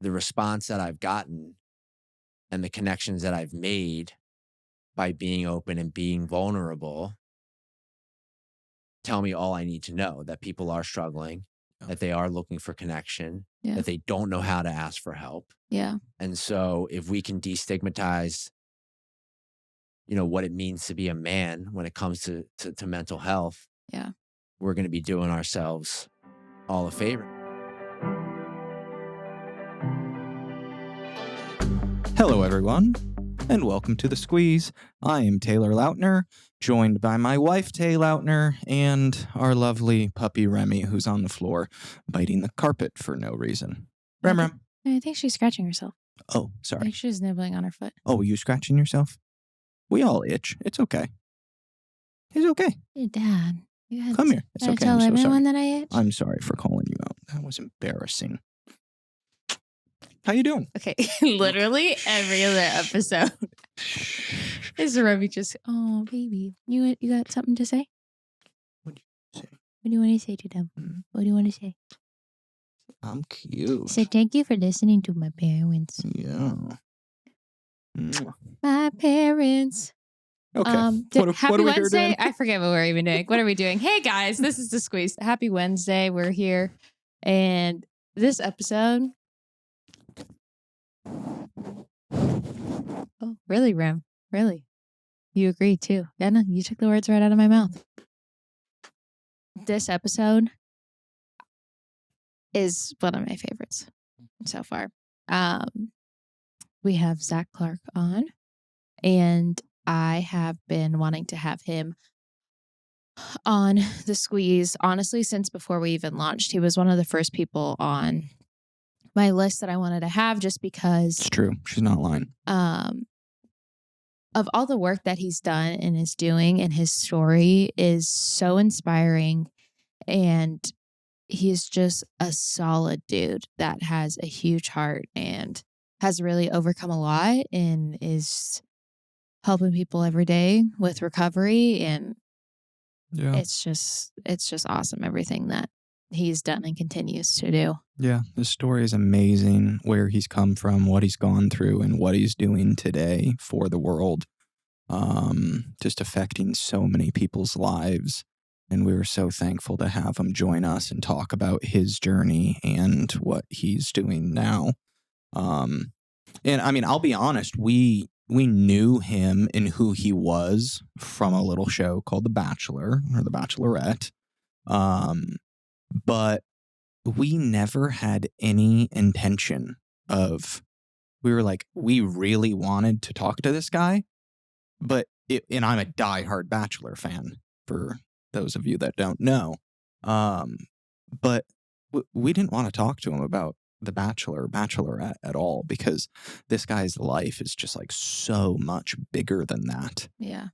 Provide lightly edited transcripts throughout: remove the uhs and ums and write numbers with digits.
the response that I've gotten and the connections that I've made by being open and being vulnerable tell me all I need to know, that people are struggling, that they are looking for connection, Yeah. that they don't know how to ask for help. Yeah. And so if we can destigmatize, what it means to be a man when it comes to mental health, Yeah. we're going to be doing ourselves all a favor. Hello, everyone, and welcome to The Squeeze. I am Taylor Lautner, joined by my wife, Tay Lautner, and our lovely puppy, Remy, who's on the floor biting the carpet for no reason. Rem. I think she's scratching herself. Oh, I sorry. think she's nibbling on her foot. Oh, you scratching yourself? We all itch. It's okay. It's okay. Hey, Dad. You Come here. It's gotta okay. tell I'm so everyone sorry. that I itch. I'm sorry for calling you out. That was embarrassing. How you doing? Okay, literally every other episode is Remy just, oh, baby. You got something to say? What do you say? What do you want to say to them? What do you want to say? I'm cute. Say thank you for listening to my parents. Yeah. My parents. Okay. Happy what are we here Wednesday. doing? I forget what we're even doing. What are we doing? Hey guys, this is The Squeeze. Happy Wednesday. We're here. And this episode. Oh, really, Rem? Really? You agree too. Yeah, no, you took the words right out of my mouth. This episode is one of my favorites so far. We have Zac Clark on, and I have been wanting to have him on The Squeeze, honestly, since before we even launched. He was one of the first people on my list that I wanted to have just because... It's true. She's not lying. Of all the work that he's done and is doing, and his story is so inspiring, and he's just a solid dude that has a huge heart and has really overcome a lot and is helping people every day with recovery. And it's just awesome, everything that he's done and continues to do. Yeah, the story is amazing, where he's come from, what he's gone through, and what he's doing today for the world. Just affecting so many people's lives. And we were so thankful to have him join us and talk about his journey and what he's doing now. And I mean, I'll be honest, we knew him and who he was from a little show called The Bachelor or The Bachelorette. But we never had any intention of, we were like, we really wanted to talk to this guy, and I'm a diehard Bachelor fan for those of you that don't know. But we didn't want to talk to him about The Bachelor or Bachelorette at all, because this guy's life is just like so much bigger than that. Yeah.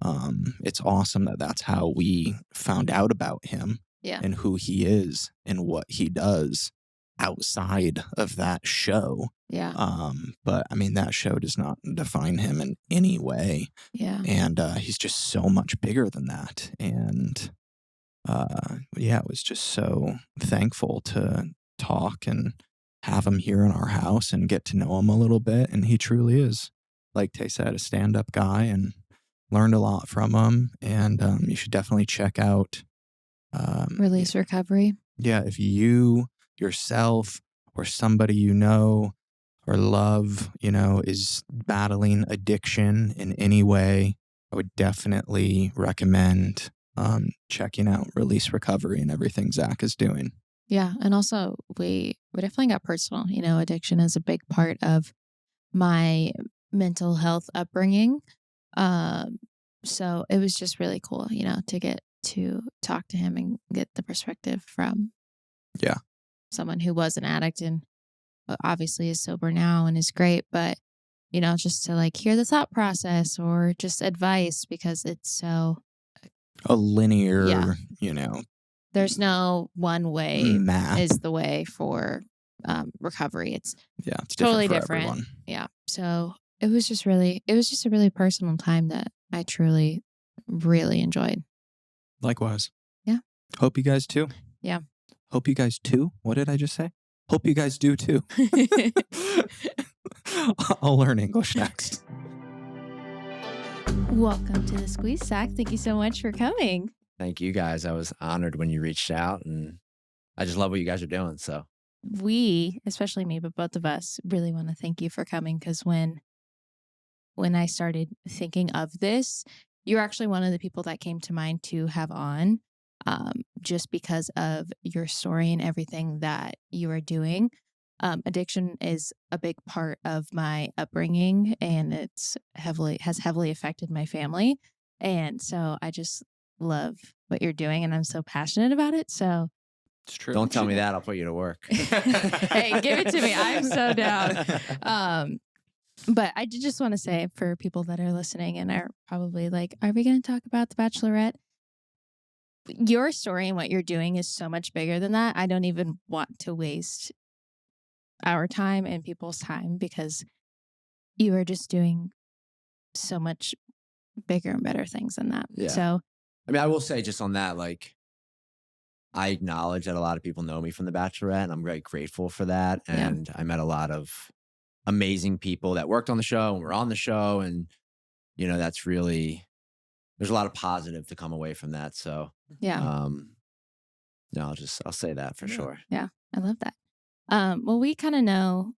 It's awesome that that's how we found out about him. Yeah. And who he is and what he does outside of that show. Yeah. But I mean, that show does not define him in any way. Yeah. And he's just so much bigger than that. And it was just so thankful to talk and have him here in our house and get to know him a little bit. And he truly is, like Tay said, a stand-up guy, and learned a lot from him. And you should definitely check out Release Recovery. Yeah, if you yourself or somebody you know or love, is battling addiction in any way, I would definitely recommend checking out Release Recovery and everything Zac is doing. Yeah, and also we definitely got personal. Addiction is a big part of my mental health upbringing. So it was just really cool, to get to talk to him and get the perspective from someone who was an addict and obviously is sober now and is great, but just to hear the thought process or just advice, because it's so a linear, there's no one way map is the way for recovery. It's totally different. Everyone. Yeah. So it was just a really personal time that I truly, really enjoyed. Likewise. Yeah. Hope you guys too. Yeah. Hope you guys too. What did I just say? Hope you guys do too. I'll learn English next. Welcome to the Squeeze Sack. Thank you so much for coming. Thank you guys. I was honored when you reached out, and I just love what you guys are doing. So We, especially me, but both of us, really want to thank you for coming, because when I started thinking of this, you're actually one of the people that came to mind to have on, just because of your story and everything that you are doing. Addiction is a big part of my upbringing, and has heavily affected my family. And so I just love what you're doing, and I'm so passionate about it. So It's true. don't tell me that. I'll put you to work. hey, give it to me. I'm so down. But I did just want to say, for people that are listening and are probably like, are we going to talk about The Bachelorette? Your story and what you're doing is so much bigger than that. I don't even want to waste our time and people's time, because you are just doing so much bigger and better things than that. Yeah. So, I mean, I will say just on that, like, I acknowledge that a lot of people know me from The Bachelorette, and I'm very grateful for that. Yeah. And I met a lot of amazing people that worked on the show and were on the show. And, that's really, there's a lot of positive to come away from that. So, yeah. no, I'll say that for sure. Yeah. I love that. Well, we kind of know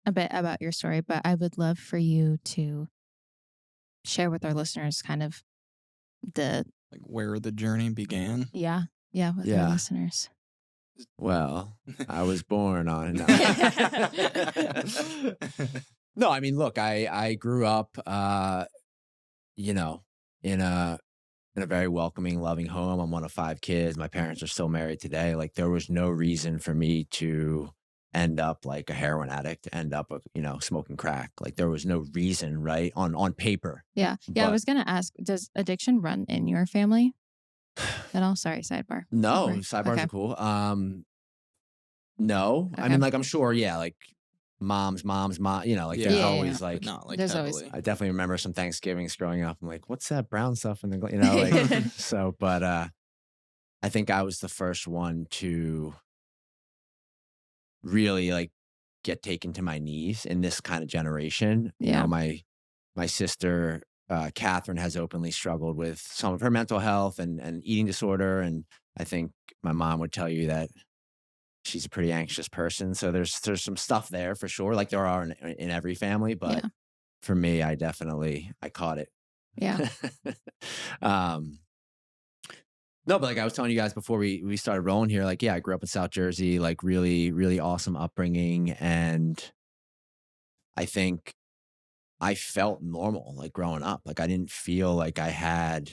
a bit about your story, but I would love for you to share with our listeners kind of the, Like where the journey began. with our Yeah. listeners. Well, I was born on it. No, I mean, look, I grew up, in a very welcoming, loving home. I'm one of 5 kids. My parents are still married today. Like, there was no reason for me to end up like a heroin addict, end up, smoking crack. Like, there was no reason, right? On paper. Yeah. Yeah. I was going to ask, does addiction run in your family at all? Sorry, sidebar. No, Sorry. sidebars Okay. are cool. No, I Okay. mean, like, I'm sure, yeah, like mom's mom, like there's Yeah. always but like, not like There's always- heavily. I definitely remember some Thanksgivings growing up. I'm like, what's that brown stuff in the, like, so, but, I think I was the first one to really like get taken to my knees in this kind of generation. Yeah. My sister, Catherine, has openly struggled with some of her mental health and eating disorder. And I think my mom would tell you that she's a pretty anxious person. So there's some stuff there for sure. Like there are in every family, but Yeah. for me, I caught it. Yeah. No, but like I was telling you guys before we started rolling here, like, yeah, I grew up in South Jersey, like really, really awesome upbringing. And I think I felt normal, like growing up. Like I didn't feel like I had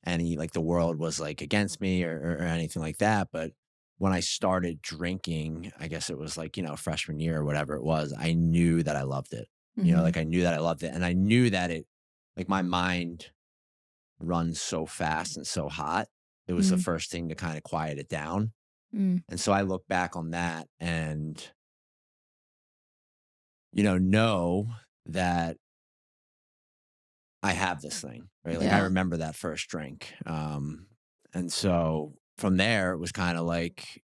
like the world was like against me or anything like that. But when I started drinking, I guess it was like, freshman year or whatever it was, I knew that I loved it. Mhm. Like I knew that I loved it. And I knew that like my mind runs so fast and so hot. It was the first thing to kind of quiet it down. Mm. And so I look back on that and, know that I have this thing, right? Like I Yeah. remember that first drink. And so from there, it was kind of like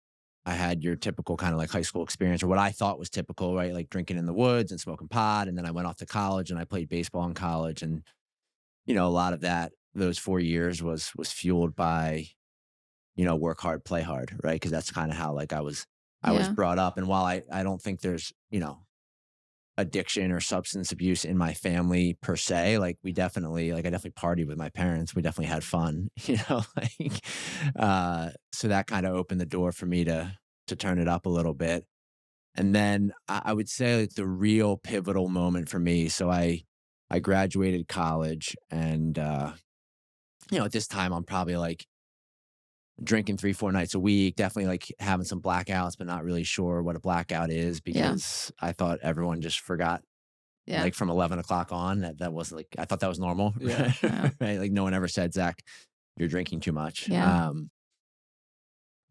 I had your typical kind of like high school experience, or what I thought was typical, right? Like drinking in the woods and smoking pot. And then I went off to college and I played baseball in college. And, a lot of those 4 years was fueled by, work hard, play hard, right? Because that's kind of how like I was Yeah. brought up. And while I don't think there's, addiction or substance abuse in my family per se, like I definitely partied with my parents. We definitely had fun, so that kind of opened the door for me to turn it up a little bit. And then I would say like the real pivotal moment for me. So I graduated college and, at this time I'm probably like drinking 3-4 nights a week, definitely like having some blackouts, but not really sure what a blackout is because I thought everyone just forgot Yeah. like from 11 o'clock on. That was like, I thought that was normal. Yeah. Wow. Right. Like no one ever said, Zach, you're drinking too much. Yeah.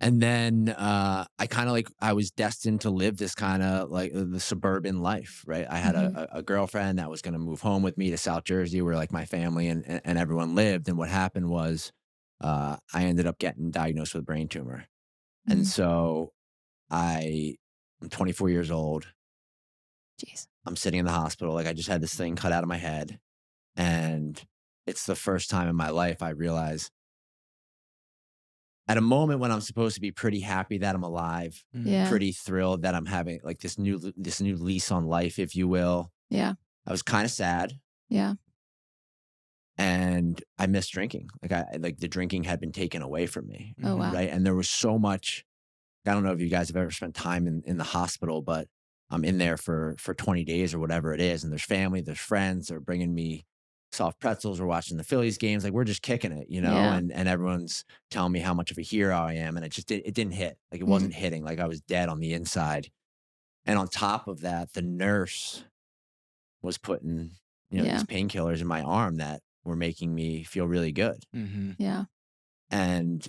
And then I kind of like, I was destined to live this kind of like the suburban life, right? I had a girlfriend that was going to move home with me to South Jersey where like my family and everyone lived. And what happened was I ended up getting diagnosed with a brain tumor. And so I'm 24 years old. Jeez. I'm sitting in the hospital. Like I just had this thing cut out of my head. And it's the first time in my life I realize at a moment when I'm supposed to be pretty happy that I'm alive, Yeah. pretty thrilled that I'm having like this new lease on life, if you will. Yeah. I was kind of sad. Yeah. And I missed drinking. Like the drinking had been taken away from me. Oh, wow. Right. And there was so much. I don't know if you guys have ever spent time in the hospital, but I'm in there for 20 days or whatever it is. And there's family, there's friends, they're bringing me soft pretzels. We're watching the Phillies games. Like we're just kicking it, Yeah. and everyone's telling me how much of a hero I am. And it didn't hit. Like it wasn't hitting. Like I was dead on the inside. And on top of that, the nurse was putting, Yeah. these painkillers in my arm that were making me feel really good. Yeah. And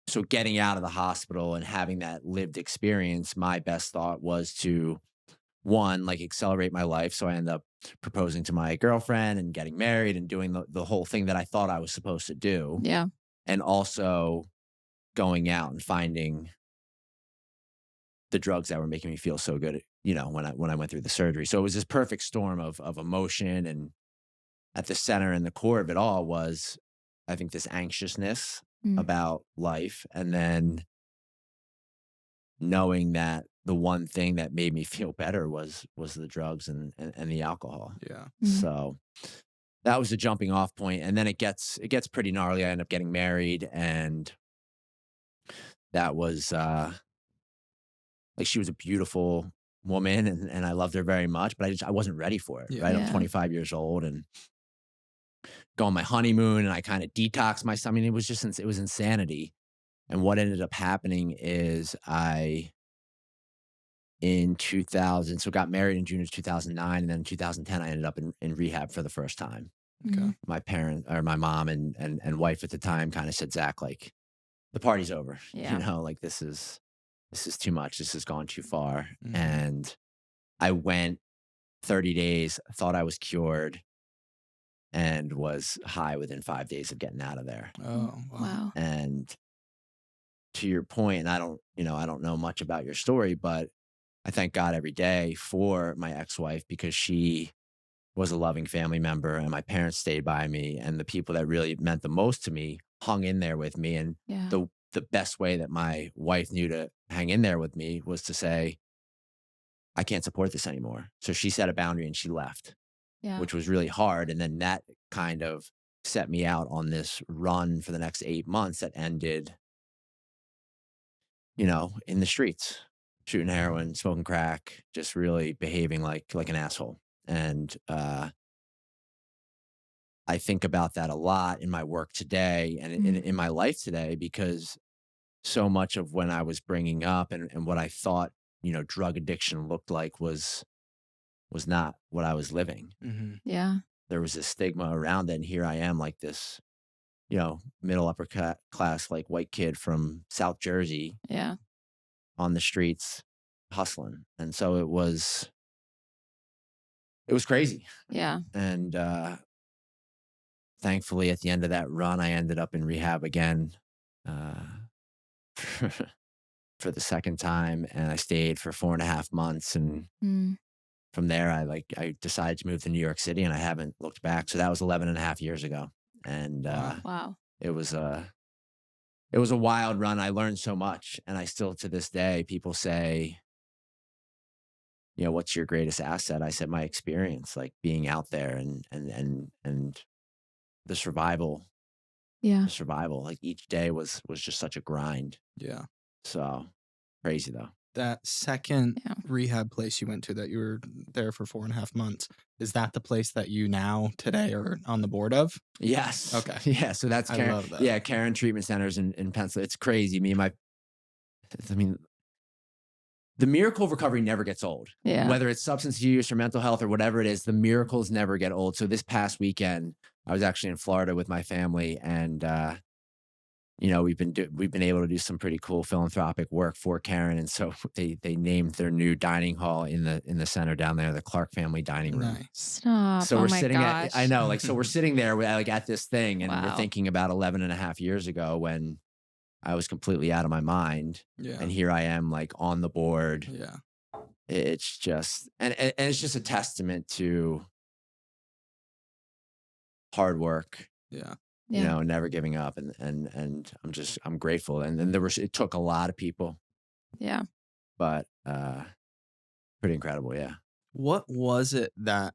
so getting out of the hospital and having that lived experience, my best thought was to, one, like accelerate my life. So I ended up proposing to my girlfriend and getting married and doing the whole thing that I thought I was supposed to do. Yeah. And also going out and finding the drugs that were making me feel so good, when I went through the surgery. So it was this perfect storm of emotion. And at the center and the core of it all was, I think, this anxiousness about life. And then knowing that the one thing that made me feel better was the drugs and the alcohol. Yeah. So that was the jumping off point. And then it gets pretty gnarly. I end up getting married, and that was like she was a beautiful woman and I loved her very much, but I wasn't ready for it. Yeah. Right. Yeah. I'm 25 years old and go on my honeymoon, and I kind of detoxed myself. I mean, it was insanity. And what ended up happening is in 2000, so got married in June of 2009, and then in 2010, I ended up in rehab for the first time. Okay. My mom and wife at the time kind of said, Zach, like the party's over. Yeah. Like this is too much. This has gone too far. Mhm. And I went 30 days, thought I was cured, and was high within 5 days of getting out of there. Oh, wow. Wow. And to your point, and I don't know much about your story, but I thank God every day for my ex-wife, because she was a loving family member and my parents stayed by me, and the people that really meant the most to me hung in there with me. And Yeah. the best way that my wife knew to hang in there with me was to say, I can't support this anymore. So she set a boundary and she left, Yeah. which was really hard. And then that kind of set me out on this run for the next 8 months that ended, in the streets, shooting heroin, smoking crack, just really behaving like an asshole. And I think about that a lot in my work today and in my life today, because so much of when I was bringing up and what I thought, drug addiction looked like was not what I was living. Mm-hmm. Yeah. There was this stigma around it. And here I am, like this, middle upper class, like white kid from South Jersey Yeah. on the streets hustling. And so it was crazy. Yeah. And thankfully, at the end of that run, I ended up in rehab again for the second time, and I stayed for 4.5 months. And from there, I decided to move to New York City, and I haven't looked back. So that was 11.5 years ago, and Wow. it was a wild run. I learned so much, and I still, to this day, people say, what's your greatest asset? I said, my experience, like being out there and the survival. Yeah. Like each day was just such a grind. Yeah. So crazy though. That second Yeah. rehab place you went to that you were there for 4.5 months, is that the place that you now today are on the board of? Yes. Okay. Yeah. So that's I Caron. love that. Yeah, Caron Treatment Centers in Pennsylvania. It's crazy. The miracle of recovery never gets old. Yeah. Whether it's substance use or mental health or whatever it is, the miracles never get old. So this past weekend, I was actually in Florida with my family, and we've been able to do some pretty cool philanthropic work for Caron, and so they named their new dining hall in the center down there, the Clark family dining room. Nice. Stop. So Oh we're my sitting gosh. I know, like, so we're sitting there at this thing, and we're Wow. thinking about 11.5 years ago when I was completely out of my mind. Yeah. And here I am, like, on the board. Yeah. It's just, and it's just a testament to hard work, Yeah. Yeah. never giving up. And I'm grateful. And then it took a lot of people, Yeah. but pretty incredible. Yeah. What was it that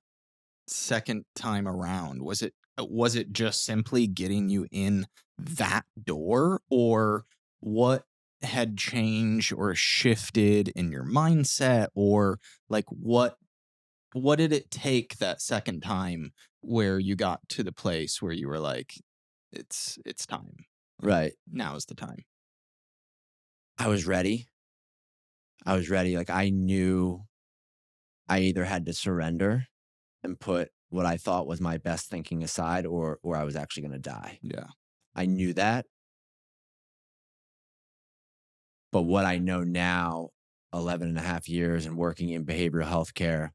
second time around? Was it just simply getting you in that door, or what had changed or shifted in your mindset, or like what did it take that second time where you got to the place where you were like, it's time. Right. Now is the time. I was ready. Like, I knew I either had to surrender and put what I thought was my best thinking aside, or I was actually going to die. Yeah. I knew that. But what I know now, 11 and a half years and working in behavioral health care,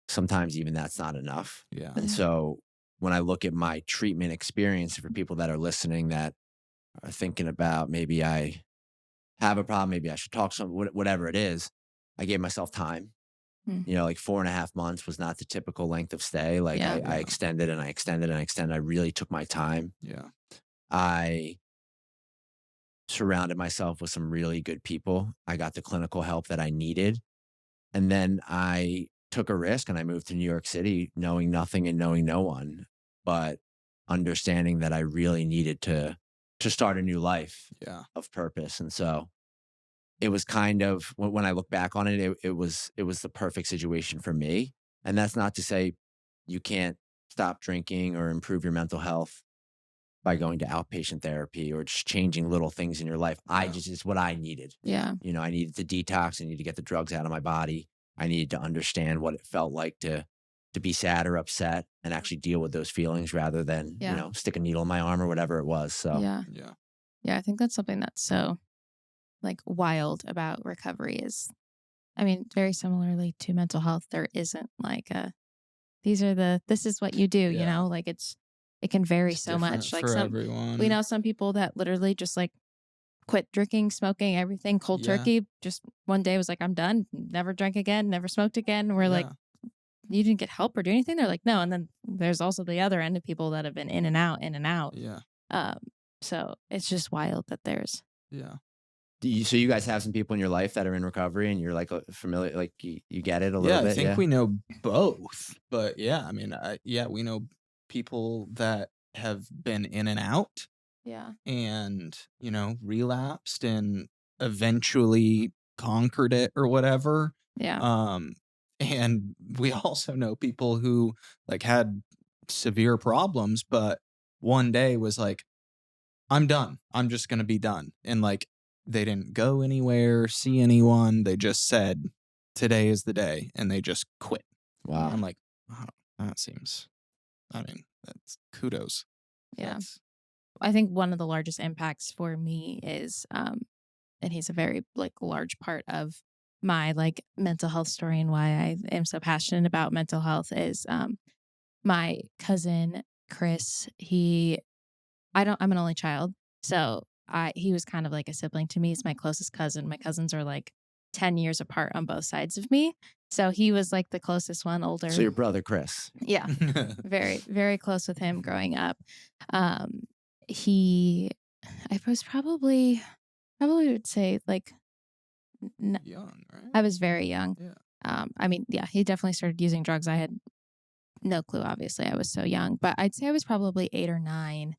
sometimes even that's not enough. Yeah. And so when I look at my treatment experience for people that are listening that are thinking about, maybe I have a problem, maybe I should talk to someone, whatever it is, I gave myself time. Mm. Like 4.5 months was not the typical length of stay. Like Yeah. I extended and I extended and I extended. I really took my time. Yeah. I surrounded myself with some really good people. I got the clinical help that I needed. And then I took a risk and I moved to New York City, knowing nothing and knowing no one, but understanding that I really needed to start a new life Yeah. of purpose. And so it was kind of, when I look back on it, it was the perfect situation for me. And that's not to say you can't stop drinking or improve your mental health by going to outpatient therapy or just changing little things in your life. Yeah. It's what I needed. Yeah. I needed to detox. I needed to get the drugs out of my body. I needed to understand what it felt like to be sad or upset and actually deal with those feelings rather than, Yeah. stick a needle in my arm or whatever it was. So Yeah. Yeah. Yeah. I think that's something that's so like wild about recovery is, I mean, very similarly to mental health, there isn't like this is what you do, Yeah. like it can vary It's so different much. Like for we everyone. know some people that literally just like quit drinking, smoking, everything cold Yeah. turkey. Just one day was like, I'm done, never drank again, never smoked again. We're like, you didn't get help or do anything? They're like, no. And then there's also the other end of people that have been in and out, in and out. Yeah. So it's just wild that there's. Yeah. so you guys have some people in your life that are in recovery and you're like familiar, like you get it a little bit. I think we know both, but yeah, I mean, we know people that have been in and out Yeah. and, relapsed and eventually conquered it or whatever. Yeah. And we also know people who like had severe problems, but one day was like, I'm done. I'm just going to be done. And like, they didn't go anywhere, see anyone. They just said, today is the day. And they just quit. Wow. I'm like, oh, that seems, that's kudos. Yeah. That's, I think one of the largest impacts for me is, and he's a very like large part of my like mental health story and why I am so passionate about mental health is, my cousin, Chris, I'm an only child. So he was kind of like a sibling to me. He's my closest cousin. My cousins are like 10 years apart on both sides of me. So he was like the closest one, older. So your brother, Chris. Yeah. Very, very close with him growing up. I was probably would say like, young, right? I was very young. Yeah. I mean, yeah, he definitely started using drugs. I had no clue, obviously. I was so young, but I'd say I was probably 8 or 9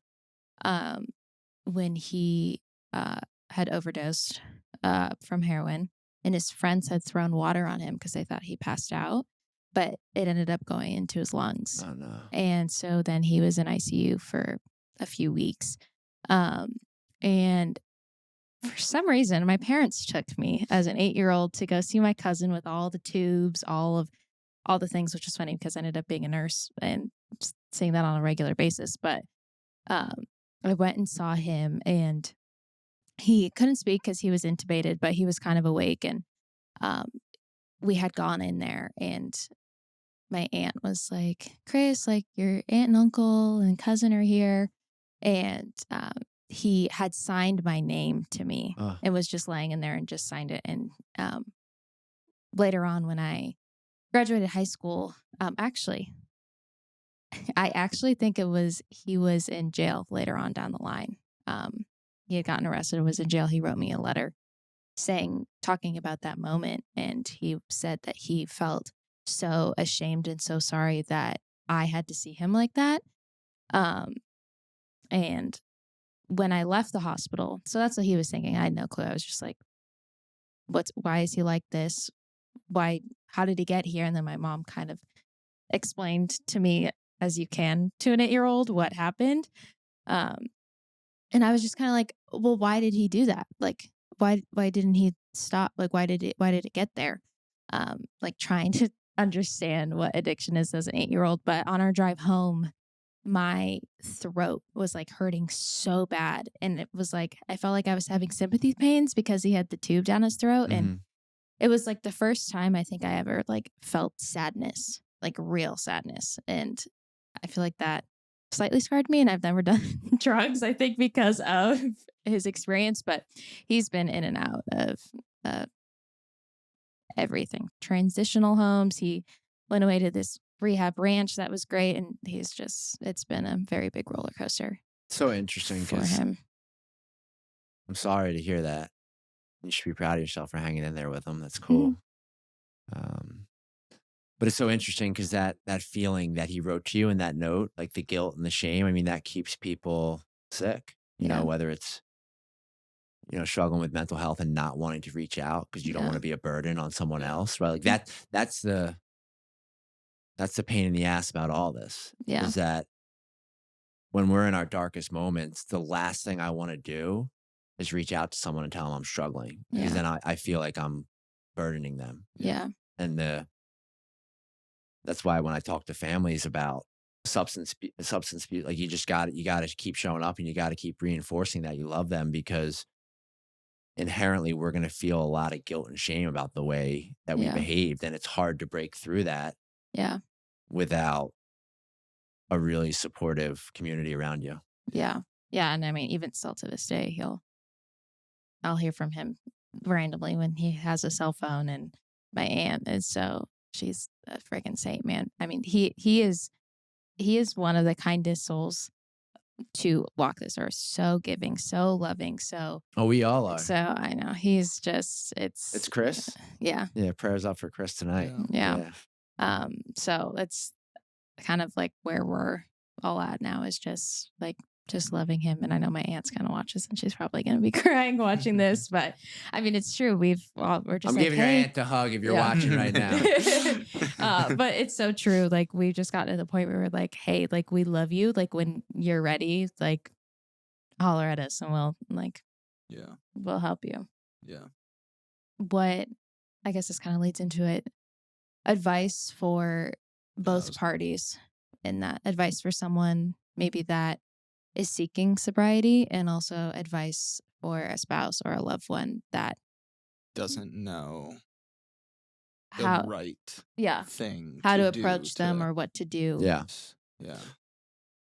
when he had overdosed from heroin, and his friends had thrown water on him because they thought he passed out, but it ended up going into his lungs. Oh no. And so then he was in ICU for a few weeks. And for some reason, my parents took me as an 8-year-old to go see my cousin with all the tubes, all the things, which is funny because I ended up being a nurse and just seeing that on a regular basis. But I went and saw him, and he couldn't speak because he was intubated, but he was kind of awake. And we had gone in there, and my aunt was like, Chris, like your aunt and uncle and cousin are here. And he had signed my name to me Oh, and was just laying in there and just signed it. And later on, when I graduated high school, actually, I actually think he was in jail later on down the line. He had gotten arrested and was in jail. He wrote me a letter talking about that moment. And he said that he felt so ashamed and so sorry that I had to see him like that. Um, and when I left the hospital, so that's what he was thinking. I had no clue. I was just like, why is he like this? How did he get here? And then my mom kind of explained to me, as you can to an 8-year-old, what happened. Um, and I was just kind of like, well, why did he do that? Like, why didn't he stop? Like, why did it get there? Like trying to understand what addiction is as an 8-year-old. But on our drive home, my throat was like hurting so bad. And it was like, I felt like I was having sympathy pains because he had the tube down his throat. And mhm. it was like the first time I think I ever like felt sadness, like real sadness. And I feel like that slightly scarred me, and I've never done drugs, I think, because of his experience, but he's been in and out of uh, everything. Transitional homes. He went away to this rehab ranch that was great, and it's been a very big roller coaster So interesting for because him. I'm sorry to hear that. You should be proud of yourself for hanging in there with him. That's Mhm. cool. But it's so interesting because that feeling that he wrote to you in that note, like the guilt and the shame, I mean, that keeps people sick, Yeah. whether it's, struggling with mental health and not wanting to reach out because you don't Yeah. want to be a burden on someone Yeah. else, right? Like that's the pain in the ass about all this Yeah. is that when we're in our darkest moments, the last thing I want to do is reach out to someone and tell them I'm struggling because Yeah. then I feel like I'm burdening them. Yeah. And that's why when I talk to families about substance abuse, like you got to keep showing up and you got to keep reinforcing that you love them because inherently we're going to feel a lot of guilt and shame about the way that we Yeah. behaved. And it's hard to break through that Yeah. without a really supportive community around you. Yeah. Yeah. And I mean, even still to this day, I'll hear from him randomly when he has a cell phone, and my aunt is she's a freaking saint, man. I mean, he is one of the kindest souls to walk this earth. So giving, so loving, Oh, we all are. so I know he's just It's Chris. yeah. Yeah. Prayers up for Chris tonight. Yeah. So that's kind of like where we're all at now, is just loving him. And I know my aunt's gonna watch this and she's probably gonna be crying watching this, but I mean, it's true. We're just I'm like, giving your aunt a hug if you're Yeah. watching right now. But it's so true. Like, we've just gotten to the point where we're like, hey, like, we love you. Like, when you're ready, like, holler at us and we'll help you. Yeah. What, I guess this kind of leads into it. Advice for both parties, in that advice for someone maybe that is seeking sobriety, and also advice for a spouse or a loved one that Doesn't know how the right yeah thing how to do approach them or what to do. Yeah. Yeah.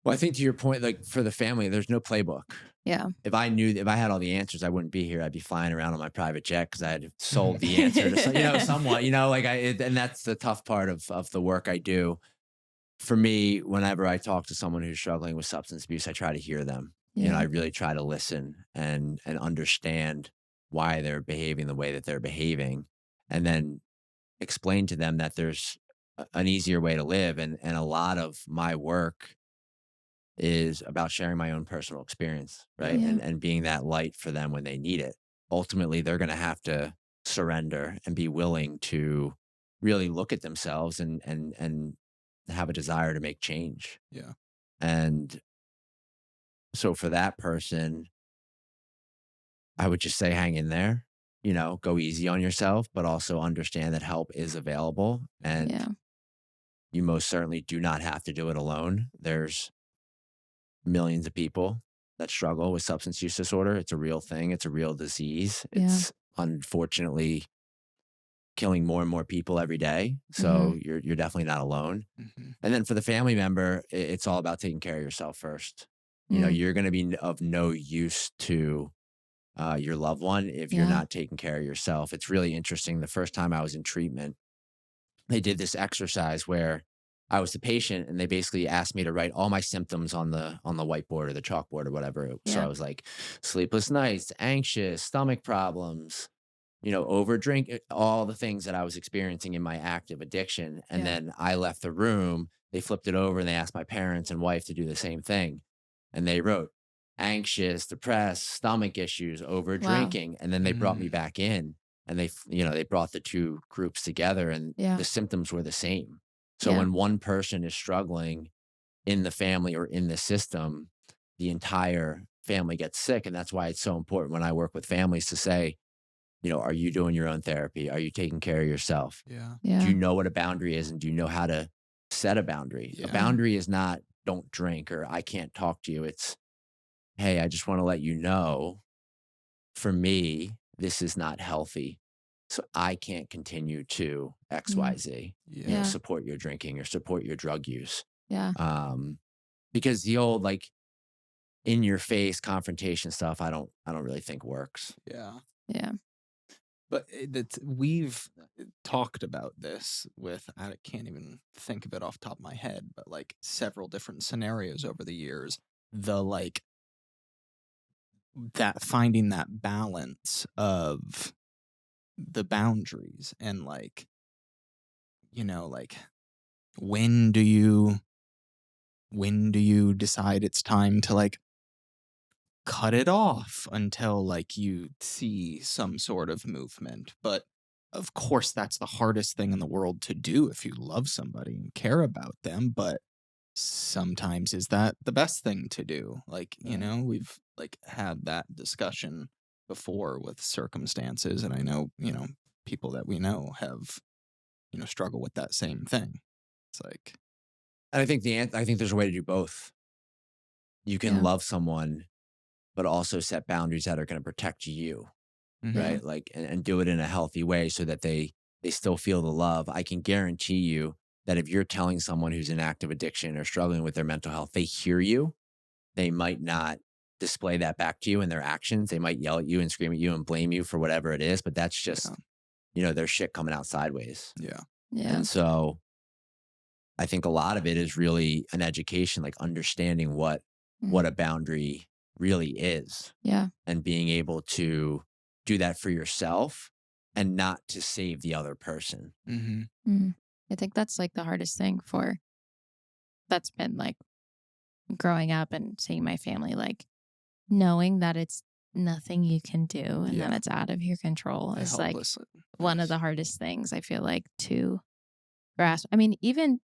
Well, I think to your point, like for the family, there's no playbook. Yeah. If I had all the answers, I wouldn't be here. I'd be flying around on my private jet because I had sold the answer to, somewhat, and that's the tough part of the work I do. For me, whenever I talk to someone who's struggling with substance abuse, I try to hear them. Yeah. I really try to listen and understand why they're behaving the way that they're behaving, and then explain to them that there's an easier way to live. And a lot of my work is about sharing my own personal experience, right? Yeah. And being that light for them when they need it. Ultimately, they're going to have to surrender and be willing to really look at themselves and have a desire to make change. Yeah. And so for that person, I would just say hang in there, go easy on yourself, but also understand that help is available. And Yeah. you most certainly do not have to do it alone. There's millions of people that struggle with substance use disorder. It's a real thing. It's a real disease. Yeah. It's unfortunately killing more and more people every day. So Mm-hmm. you're definitely not alone. Mm-hmm. And then for the family member, it's all about taking care of yourself first. You know, Mm. you're going to be of no use to your loved one if you're Yeah. not taking care of yourself. It's really interesting. The first time I was in treatment, they did this exercise where I was the patient and they basically asked me to write all my symptoms on the whiteboard or the chalkboard or whatever. So I Yeah. was like sleepless nights, anxious, stomach problems, you know, over drink, all the things that I was experiencing in my active addiction. And Yeah. then I left the room, they flipped it over and they asked my parents and wife to do the same thing. And they wrote anxious, depressed, stomach issues, over Wow. drinking. And then they brought me Mm. back in and you know, they brought the two groups together and Yeah. the symptoms were the same. So Yeah. when one person is struggling in the family or in the system, the entire family gets sick. And that's why it's so important when I work with families to say, you know, are you doing your own therapy? Are you taking care of yourself? Yeah. Do Yeah. you know what a boundary is? And do you know how to set a boundary? A Yeah. boundary is not don't drink or I can't talk to you. It's, hey, I just want to let you know for me, this is not healthy. So I can't continue to Mm. XYZ, you know, Yeah. Yeah. support your drinking or support your drug use. Yeah. Um, because the old like in your face confrontation stuff, I don't really think works. Yeah. Yeah. But we've talked about this with, I can't even think of it off the top of my head, but like several different scenarios over the years. The like that finding that balance of the boundaries and like, you know, like when do you decide it's time to like cut it off until like you see some sort of movement. But of course that's the hardest thing in the world to do if you love somebody and care about them, but sometimes is that the best thing to do? Like, you Right. know, we've like had that discussion before with circumstances, and I know, you know, people that we know have, you know, struggle with that same thing. It's like, And I think there's a way to do both. You can Yeah. love someone, but also set boundaries that are going to protect you, Yeah. right? Like, and do it in a healthy way so that they still feel the love. I can guarantee you that if you're telling someone who's in active addiction or struggling with their mental health, they hear you. They might not display that back to you in their actions. They might yell at you and scream at you and blame you for whatever it is, but that's yeah, just, you know, their shit coming out sideways. yeah, Yeah. And so I think a lot of it is really an education, like understanding what Mhm. a boundary really is Yeah. and being able to do that for yourself and not to save the other person. mm-hmm. Mm. I think that's like the hardest thing that's been like growing up and seeing my family, like knowing that it's nothing you can do and Yeah. that it's out of your control The is like helpless. one of the hardest things I feel like to grasp. I mean, even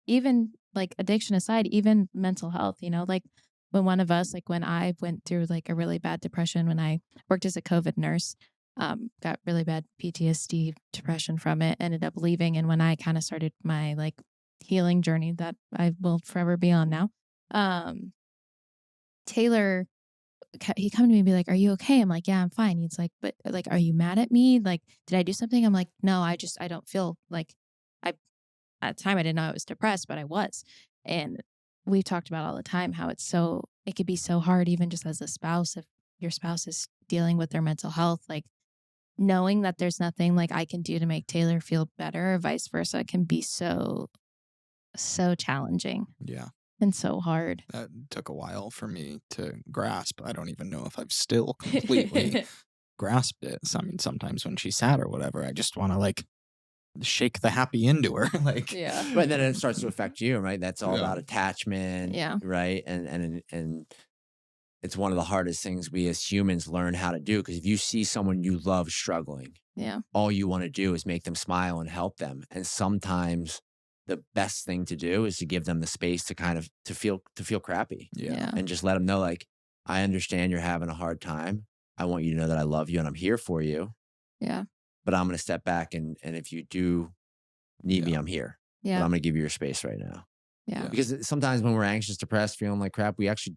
like addiction aside, even mental health, you know, like when one of us, like when I went through like a really bad depression when I worked as a COVID nurse, got really bad PTSD depression from it, ended up leaving. And when I kind of started my like healing journey that I will forever be on now, um, Taylor, he come to me and be like, "Are you okay?" I'm like, "Yeah, I'm fine." He's like, "But like, are you mad at me? Like, did I do something?" I'm like, "No, I don't feel like I, at the time I didn't know I was depressed, but I was." And we've talked about all the time how it could be so hard, even just as a spouse, if your spouse is dealing with their mental health, like knowing that there's nothing like I can do to make Taylor feel better or vice versa can be so challenging Yeah. and so hard. That took a while for me to grasp. I don't even know if I've still completely grasped it. So, I mean, sometimes when she's sad or whatever, I just want to like shake the happy into her. Like, Yeah. But then it starts to affect you, right? That's all Yeah. about attachment, Yeah. right? And it's one of the hardest things we as humans learn how to do because if you see someone you love struggling, Yeah. all you want to do is make them smile and help them. And sometimes the best thing to do is to give them the space to kind of to feel crappy yeah. Yeah. and just let them know like I understand you're having a hard time. I want you to know that I love you and I'm here for you, Yeah. but I'm going to step back and if you do need me, Yeah. I'm here. But Yeah. I'm going to give you your space right now. Yeah. Yeah. Because sometimes when we're anxious, depressed, feeling like crap, we actually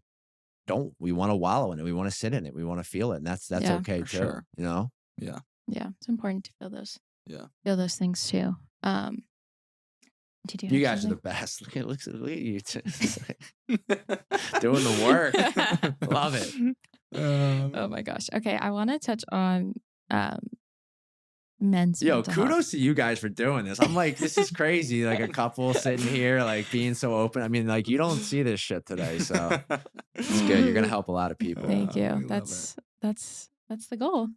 don't. We want to wallow in it. We want to sit in it. We want to feel it. And that's Yeah, okay for too. sure. You know? Yeah. Yeah. It's important to feel those Yeah. things too. Did you You have guys are the something? best. Look at you two. Doing the work. Love it. Oh my gosh. Okay, I want to touch on um, men's Yo, mental health. kudos to you guys for doing this. I'm like, this is crazy. Like a couple sitting here, like being so open. I mean, like you don't see this shit today, so it's good. You're gonna help a lot of people. Thank We you. love That's the goal.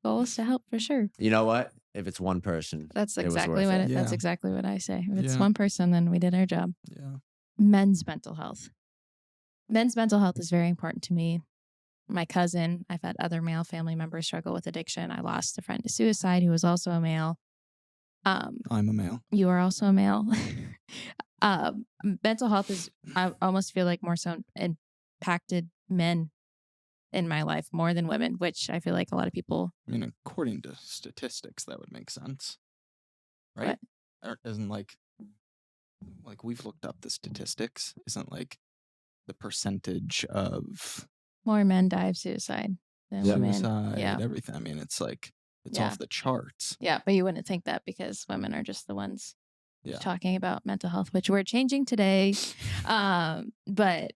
Goal is to help for sure. You know what? If it's one person, That's it was exactly worth what it. that's Yeah. exactly what I say. If it's Yeah. one person, then we did our job. Yeah. Men's mental health. Men's mental health is very important to me. My cousin, I've had other male family members struggle with addiction. I lost a friend to suicide who was also a male. I'm a male. You are also a male. Mental health is, I almost feel like more so impacted men in my life more than women, which I feel like a lot of people. I mean, according to statistics, that would make sense, right? Isn't like we've looked up the statistics. Isn't like the percentage of More men die of suicide than women. suicide, Yeah. everything. I mean, it's like it's Yeah. off the charts. Yeah, but you wouldn't think that because women are just the ones Yeah. talking about mental health, which we're changing today. But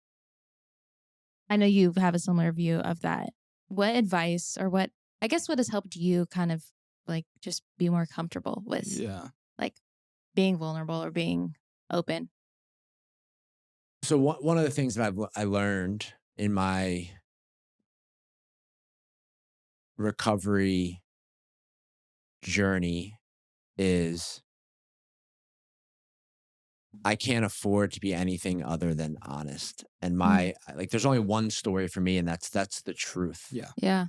I know you have a similar view of that. What advice or what has helped you kind of like just be more comfortable with Yeah. like being vulnerable or being open? So one of the things that I learned in my recovery journey is I can't afford to be anything other than honest. And there's only one story for me, and that's the truth. Yeah. Yeah.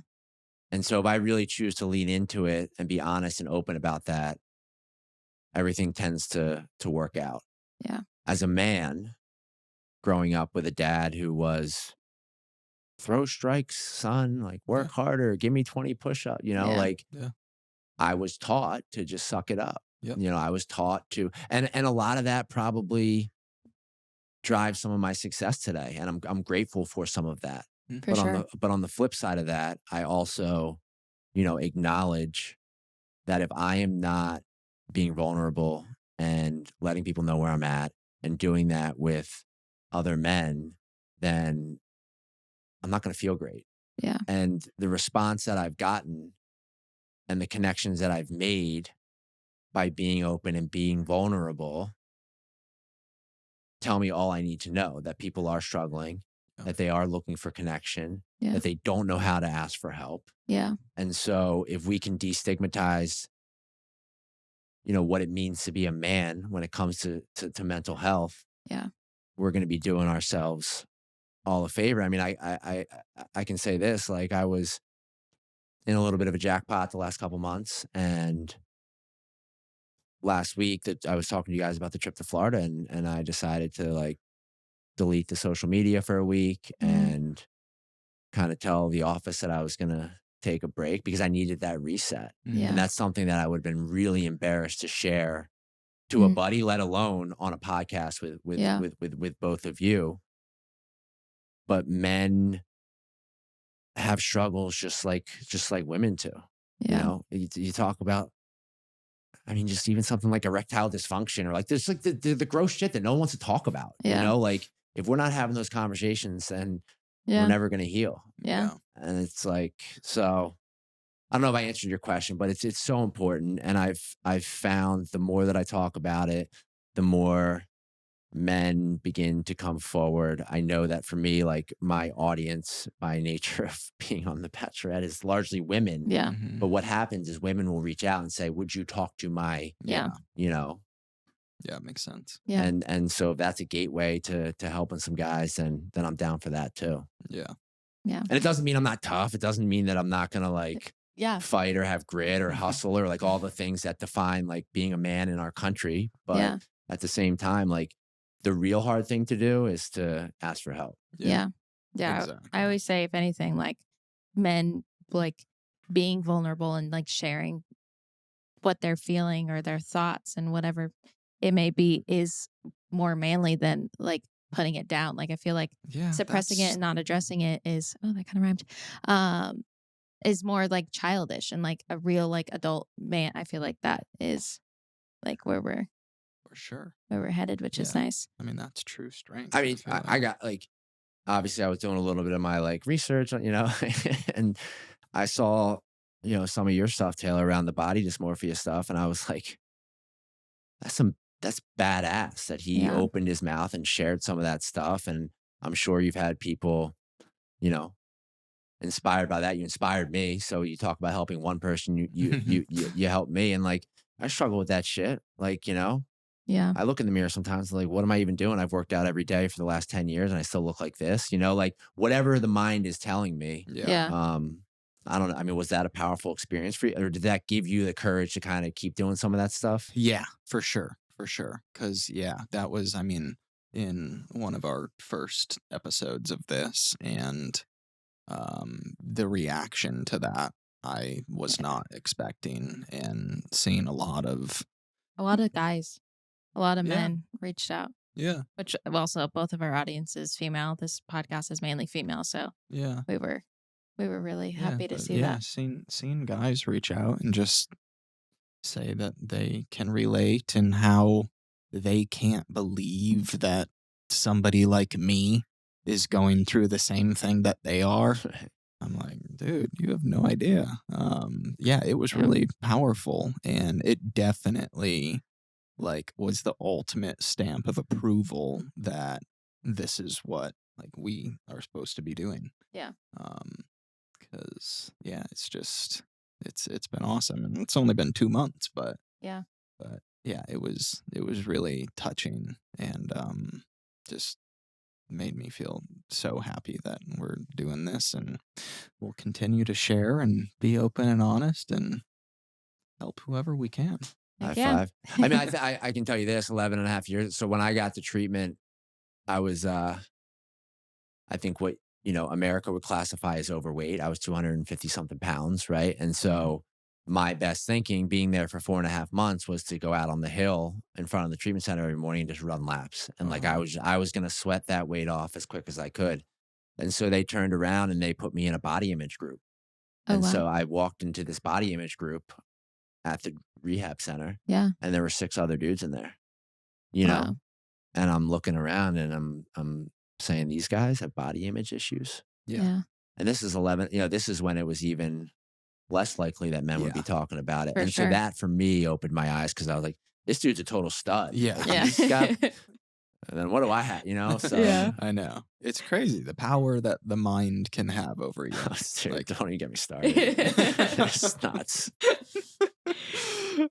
And so if I really choose to lean into it and be honest and open about that, everything tends to work out. Yeah. As a man, growing up with a dad who was throw strikes, son, like work harder, give me 20 push-ups, Yeah. like Yeah. I was taught to just suck it up. Yep. I was taught to, and a lot of that probably drives some of my success today. And I'm grateful for some of that. For But sure. on the flip side of that, I also, acknowledge that if I am not being vulnerable and letting people know where I'm at and doing that with other men, then I'm not going to feel great. Yeah. And the response that I've gotten and the connections that I've made by being open and being vulnerable tell me all I need to know, that people are struggling, Yeah. that they are looking for connection, Yeah. that they don't know how to ask for help. Yeah. And so if we can destigmatize, what it means to be a man when it comes to mental health, Yeah. we're going to be doing ourselves all a favor. I mean, I can say this, like I was in a little bit of a jackpot the last couple months, and last week that I was talking to you guys about the trip to Florida, and I decided to like delete the social media for a week and kind of tell the office that I was going to take a break because I needed that reset. Yeah. And that's something that I would have been really embarrassed to share to a buddy, let alone on a podcast with both of you. But men have struggles just like women too. Yeah. You talk about, I mean, just even something like erectile dysfunction or like there's like the gross shit that no one wants to talk about. Yeah. Like if we're not having those conversations, then Yeah. we're never going to heal. Yeah. And it's like, so I don't know if I answered your question, but it's so important. And I've found the more that I talk about it, the more men begin to come forward. I know that for me, like my audience by nature of being on The Bachelorette is largely women. Yeah. Mhm. But what happens is women will reach out and say, would you talk to my, Yeah. Yeah, it makes sense. Yeah. and so if that's a gateway to helping some guys, then I'm down for that too. Yeah. Yeah. And it doesn't mean I'm not tough. It doesn't mean that I'm not going to like Yeah. fight or have grit or hustle or like all the things that define like being a man in our country. But Yeah. at the same time, like the real hard thing to do is to ask for help. Yeah. Yeah. Exactly. I always say, if anything, like men like being vulnerable and like sharing what they're feeling or their thoughts and whatever it may be is more manly than like putting it down. Like I feel like Yeah. suppressing it and not addressing it is, oh, that kind of rhymed, is more like childish, and like a real like adult man. I feel like that is like where we're For sure. where we're headed, which is nice. I mean, that's true strength. I mean, feel I got like, obviously I was doing a little bit of my like research on, and I saw, some of your stuff, Taylor, around the body dysmorphia stuff. And I was like, that's badass that he Yeah. opened his mouth and shared some of that stuff. And I'm sure you've had people, you know, inspired by that. You inspired me. So you talk about helping one person, you help me. And like, I struggle with that shit. Like, Yeah. I look in the mirror sometimes like, what am I even doing? I've worked out every day for the last 10 years and I still look like this, like whatever the mind is telling me. Yeah. I don't know. I mean, was that a powerful experience for you? Or did that give you the courage to kind of keep doing some of that stuff? Yeah, for sure. For sure. Cause that was, I mean, in one of our first episodes of this, and the reaction to that I was not expecting, and seeing a lot of guys, a lot of Yeah. men reached out, yeah, which also both of our audience is female. This podcast is mainly female. So yeah, we were really happy to but see that. seeing guys reach out and just say that they can relate, and how they can't believe that somebody like me is going through the same thing that they are. I'm like, dude, you have no idea. It was Yeah. really powerful, and it definitely like was the ultimate stamp of approval that this is what like we are supposed to be doing. Yeah. Because it's just it's been awesome, and it's only been 2 months, but Yeah. it was really touching, and just made me feel so happy that we're doing this, and we'll continue to share and be open and honest and help whoever we can. High Yeah. five. I mean, I can tell you this, 11 and a half years. So when I got to treatment, I was, I think what, America would classify as overweight. I was 250 something pounds. Right. And so my best thinking being there for 4.5 months was to go out on the hill in front of the treatment center every morning and just run laps. And like, I was going to sweat that weight off as quick as I could. And so they turned around and they put me in a body image group. Oh, And wow. so I walked into this body image group at the rehab center. Yeah. And there were 6 other dudes in there, Wow. and I'm looking around and I'm saying, these guys have body image issues. Yeah. And this is 11, this is when it was even less likely that men would be talking about it. For and sure. so that for me opened my eyes, because I was like, this dude's a total stud. Yeah. Like, Yeah. he's got- and then what do I have, So Yeah. I know, it's crazy the power that the mind can have over you. Dude, Like- don't even get me started. It's nuts.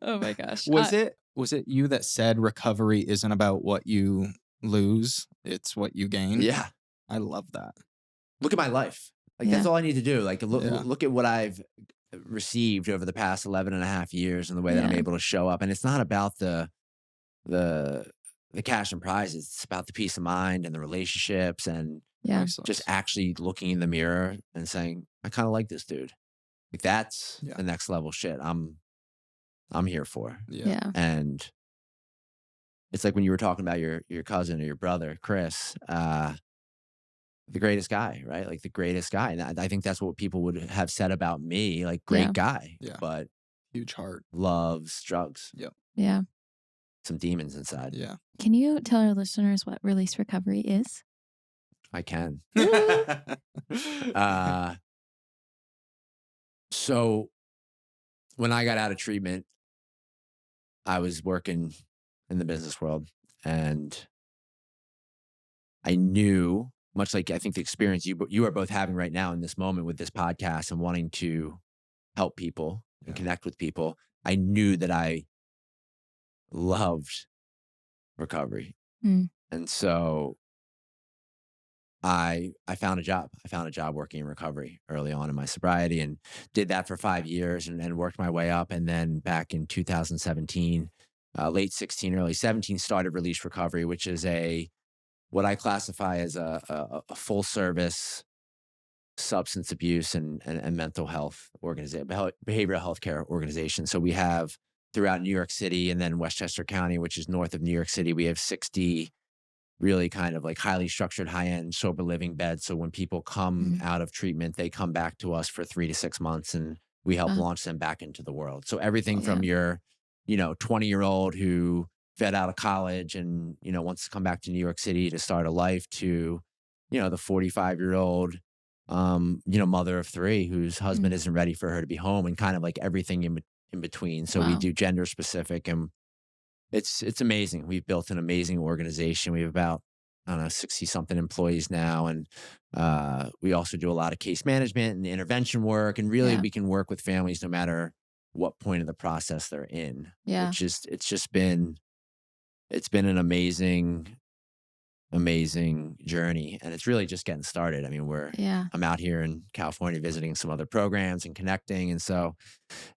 Oh my gosh. Was it you that said recovery isn't about what you lose, it's what you gain? Yeah. I love that. Look at my life. Like, that's all I need to do. Like, look at what I've received over the past 11 and a half years, and the way that I'm Yeah. able to show up. And it's not about the cash and prizes. It's about the peace of mind and the relationships, and Yeah. Priceless. just actually looking in the mirror and saying, I kind of like this dude. Like, that's Yeah. the next level shit I'm here for. Yeah. And it's like when you were talking about your cousin or your brother, Chris, the greatest guy, right? Like the greatest guy. And I think that's what people would have said about me, like great Yeah. guy, Yeah. but Huge heart. loves drugs, Yeah. some demons inside. Yeah. Can you tell our listeners what release recovery is? I can. So when I got out of treatment, I was working in the business world, and I knew, much like I think the experience you are both having right now in this moment with this podcast and wanting to help people and connect with people, I knew that I loved recovery. Mm. And so I found a job. I found a job working in recovery early on in my sobriety, and did that for 5 years, and worked my way up. And then back in 2017, late 16, early 17, started Release Recovery, which is what I classify as a full service substance abuse and mental health organization, behavioral healthcare organization. So we have throughout New York City, and then Westchester County, which is north of New York City, we have 60 really kind of like highly structured, high-end sober living beds. So when people come out of treatment, they come back to us for 3 to 6 months, and we help launch them back into the world. So everything from your, 20-year-old who vet out of college and, wants to come back to New York City to start a life to, the 45-year-old, mother of three whose husband isn't ready for her to be home and kind of like everything in between. So we Wow. do gender specific and it's amazing. We've built an amazing organization. We have about, I don't know, 60 something employees now. And we also do a lot of case management and intervention work. And really, Yeah. we can work with families no matter what point of the process they're in. Yeah. It's been an amazing journey. And it's really just getting started. I mean, Yeah. I'm out here in California visiting some other programs and connecting. And so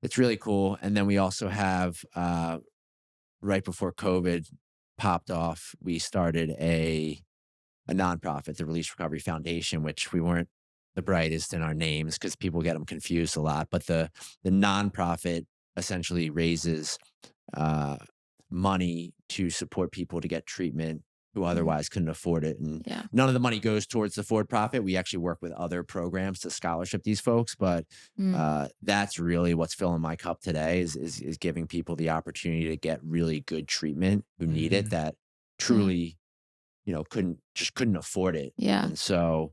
it's really cool. And then we also have, right before COVID popped off, we started a nonprofit, the Release Recovery Foundation, which we weren't the brightest in our names because people get them confused a lot. But the nonprofit essentially raises money to support people to get treatment who otherwise couldn't afford it. And Yeah. none of the money goes towards the for-profit. We actually work with other programs to scholarship these folks, but that's really what's filling my cup today is giving people the opportunity to get really good treatment who need it that truly, couldn't afford it. Yeah. And so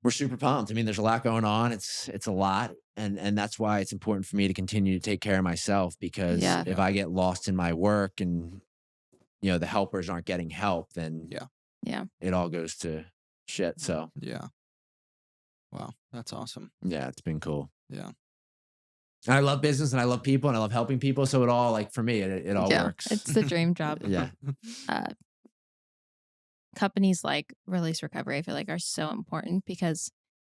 we're super pumped. I mean, there's a lot going on. It's a lot. And that's why it's important for me to continue to take care of myself because Yeah. if I get lost in my work and the helpers aren't getting help, then Yeah. it all goes to shit. So Yeah. Wow. That's awesome. yeah, it's been cool. Yeah. And I love business and I love people and I love helping people. So it all like for me, it all Yeah. works. It's the dream job. Yeah. Companies like Release Recovery, I feel like are so important because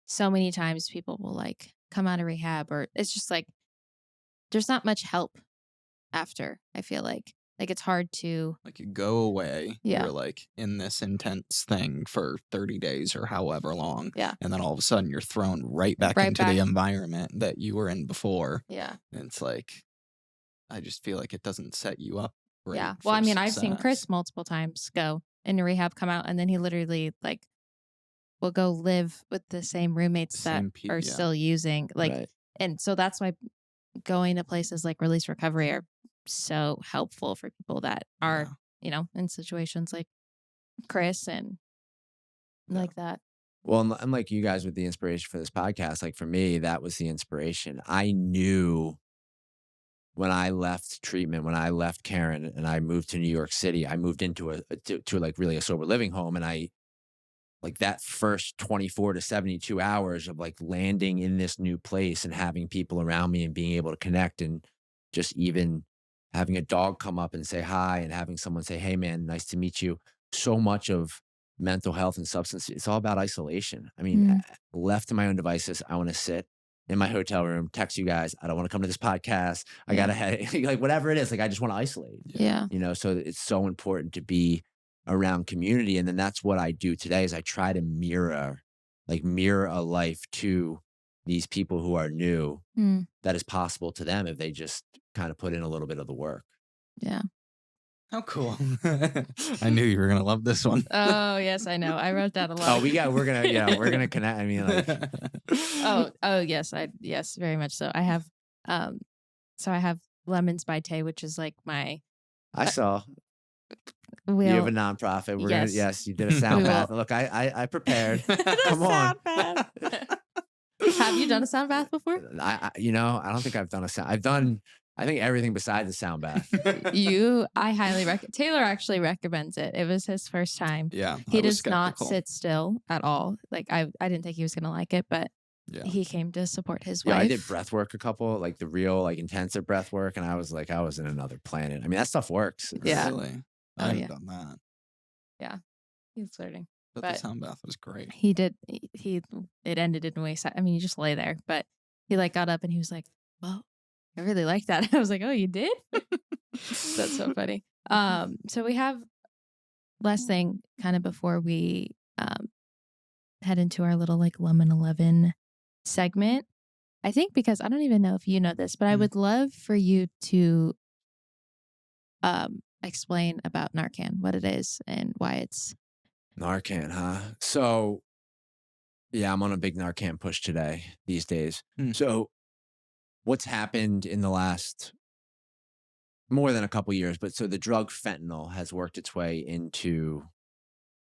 so many times people will like come out of rehab or it's just like, there's not much help after. I feel like it's hard to Like you go away, Yeah. you're like in this intense thing for 30 days or however long. Yeah. And then all of a sudden you're thrown right back into the environment that you were in before. Yeah. And it's like, I just feel like it doesn't set you up right. Yeah. Well, I mean, I've seen success. Chris multiple times go into rehab, come out, and then he literally like will go live with the same roommates that are still using. Like, Right. and so that's why going to places like Release Recovery are so helpful for people that are, in situations like Chris and like that. Well, and like you guys with the inspiration for this podcast, like for me, that was the inspiration. I knew when I left treatment, when I left Caron and I moved to New York City, I moved into to like really a sober living home. And I like that first 24 to 72 hours of like landing in this new place and having people around me and being able to connect and just even having a dog come up and say hi and having someone say, "Hey man, nice to meet you." So much of mental health and substance, it's all about isolation. I mean, left to my own devices, I want to sit in my hotel room, text you guys. I don't want to come to this podcast. I gotta like whatever it is. Like I just want to isolate. Yeah. So it's so important to be around community. And then that's what I do today is I try to mirror a life to these people who are new that is possible to them if they just kind of put in a little bit of the work. Yeah. How cool. I knew you were going to love this one. Oh, yes, I know. I wrote that a lot. Oh, we're going to connect. I mean, like, yes, very much so. I have, I have Lemons by Tay, which is like my. I saw. You have a nonprofit. We're gonna. Yes, you did a sound bath. Look, I prepared. Come on. Have you done a sound bath before? I don't think I've done a sound. I've done. I think everything besides the sound bath. I highly recommend. Taylor actually recommends it. It was his first time. Yeah, he does not sit still at all. Like I didn't think he was gonna like it, but he came to support his wife. Yeah, I did breath work a couple, like the real like intensive breath work, and I was like, I was in another planet. I mean, that stuff works. Yeah, really. I haven't done that. Yeah, he's learning. But the sound bath was great. He did. It ended in a way. I mean, you just lay there, but he like got up and he was like, "Well, I really like that." I was like, "Oh, you did?" That's so funny. So we have last thing kind of before we head into our little like Lemon 11 segment. I think because I don't even know if you know this, but I would love for you to explain about Narcan, what it is and why it's Narcan, huh? So yeah, I'm on a big Narcan push these days. So what's happened in the last more than a couple years, but so the drug fentanyl has worked its way into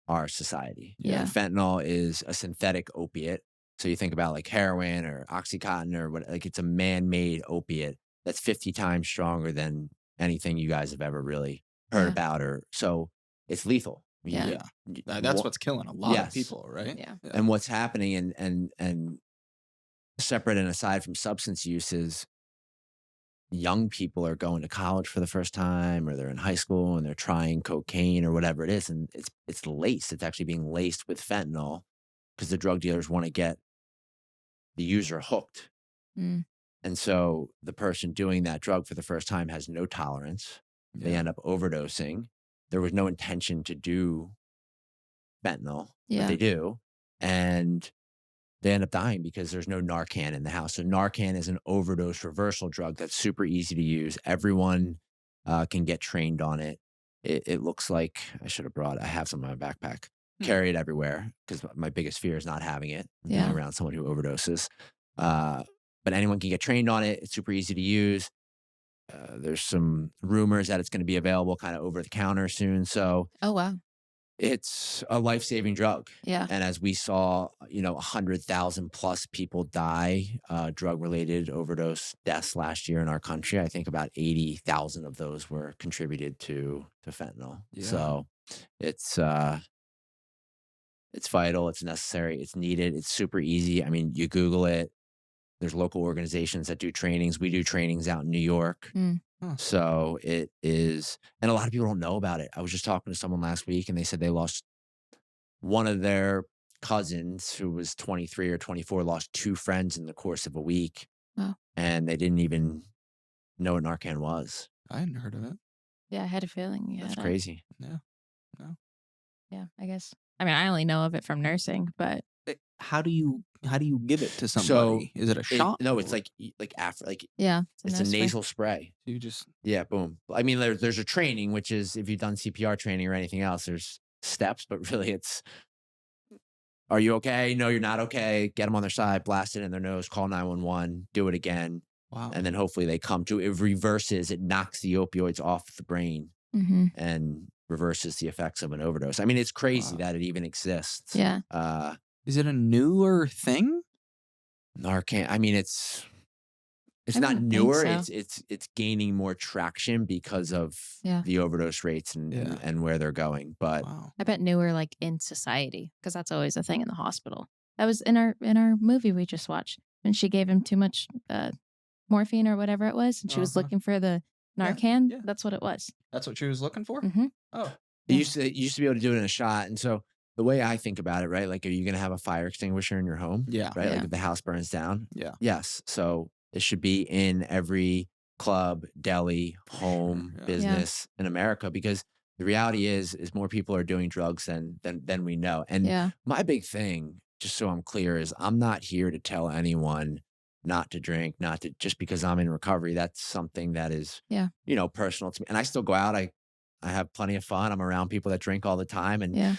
our society. Yeah. And fentanyl is a synthetic opiate. So you think about like heroin or Oxycontin or what, like it's a man-made opiate that's 50 times stronger than anything you guys have ever really heard Yeah. about. Or so it's lethal. Yeah. That's what's killing a lot of Yes. people, right? Yeah. And what's happening and separate and aside from substance use is young people are going to college for the first time or they're in high school and they're trying cocaine or whatever it is, and it's laced. It's actually being laced with fentanyl because the drug dealers want to get the user hooked. Mm. And so the person doing that drug for the first time has no tolerance. They end up overdosing. There was no intention to do fentanyl, but they do. And they end up dying because there's no Narcan in the house. So Narcan is an overdose reversal drug that's super easy to use. Everyone can get trained on it. It looks like I have some in my backpack. Carry it everywhere because my biggest fear is not having it, being around someone who overdoses. But anyone can get trained on it. It's super easy to use. There's some rumors that it's going to be available kind of over the counter soon. So Oh, wow. it's a life-saving drug. Yeah. And as we saw, 100,000 plus people die, drug-related overdose deaths last year in our country. I think about 80,000 of those were contributed to fentanyl. Yeah. So it's vital. It's necessary. It's needed. It's super easy. I mean, you Google it. There's local organizations that do trainings. We do trainings out in New York. So it is, and a lot of people don't know about it. I was just talking to someone last week and they said they lost one of their cousins who was 23 or 24, lost 2 friends in the course of a week. Wow. And they didn't even know what Narcan was. I hadn't heard of it. Yeah, I had a feeling. That's crazy. Yeah. No. Yeah, I guess. I mean, I only know of it from nursing, but How do you give it to somebody? Is it a shot? No, it's like after, like yeah, it's a nasal spray. You just boom. I mean, there's a training, which is if you've done CPR training or anything else, there's steps, but really it's, are you okay? No, you're not okay. Get them on their side, blast it in their nose, call 911, do it again. wow. And then hopefully they come to, it reverses, it knocks the opioids off the brain and reverses the effects of an overdose. I mean, it's crazy that it even exists. Yeah. Is it a newer thing? Narcan. I mean, it's I not don't newer. think so. It's gaining more traction because of the overdose rates and where they're going. But Wow. I bet newer like in society because that's always a thing in the hospital. That was in our movie we just watched when she gave him too much morphine or whatever it was, and she was looking for the Narcan. Yeah. That's what it was. That's what she was looking for? Mm-hmm. Oh. you used to be able to do it in a shot. And so the way I think about it, right? Like, are you going to have a fire extinguisher in your home? Yeah. Right. Yeah. Like if the house burns down. Yeah. Yes. So it should be in every club, deli, home, business in America, because the reality is more people are doing drugs than we know. And my big thing, just so I'm clear, is I'm not here to tell anyone not to drink, not to, just because I'm in recovery. That's something that is, personal to me. And I still go out. I have plenty of fun. I'm around people that drink all the time. And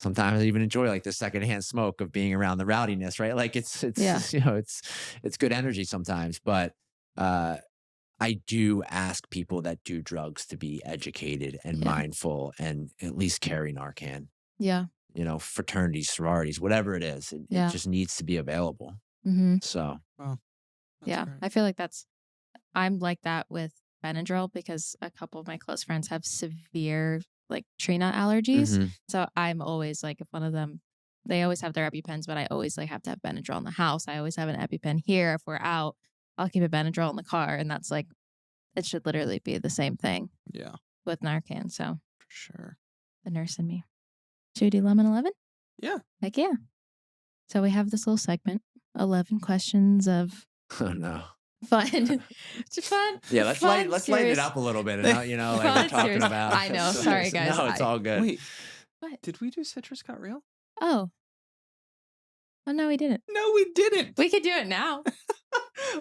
sometimes I even enjoy like the secondhand smoke of being around the rowdiness, right? Like it's it's good energy sometimes. But I do ask people that do drugs to be educated and mindful and at least carry Narcan. Yeah. Fraternities, sororities, whatever it is, it just needs to be available. Mm-hmm. So, yeah, great. I feel like I'm like that with Benadryl because a couple of my close friends have severe like tree nut allergies. So I'm always like, if one of them, they always have their EpiPens, but I always like have to have Benadryl in the house. I always have an EpiPen here. If we're out, I'll keep a Benadryl in the car. And that's like, it should literally be the same thing. Yeah. With Narcan. So For sure. the nurse in me. Should we do Lemon 11? Yeah. Heck yeah. So we have this little segment, 11 questions of oh no. fun. It's fun. Yeah, let's lighten it up a little bit. And, like we're talking serious. about. I know. Sorry, guys. No, it's all good. Wait, What? did we do Citrus Got Real? Oh. Oh, no, we didn't. No, we didn't. We could do it now.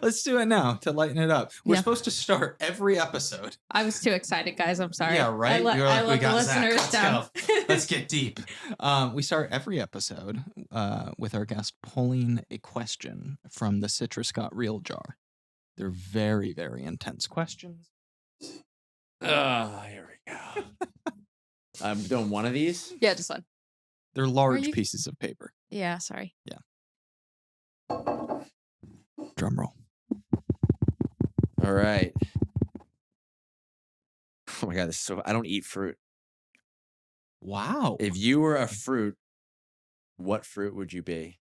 Let's do it now to lighten it up. We're Yeah. supposed to start every episode. I was too excited, guys. I'm sorry. Yeah, right? I You're like, let we got the Zach. listeners down. Let's get deep. We start every episode with our guest pulling a question from the Citrus Got Real jar. They're very, very intense questions. Oh, here we go. I'm doing one of these. Yeah, just one. They're large you- pieces of paper. Yeah, sorry. Drum roll. All right. Oh my God, this is so I don't eat fruit. Wow. If you were a fruit, what fruit would you be?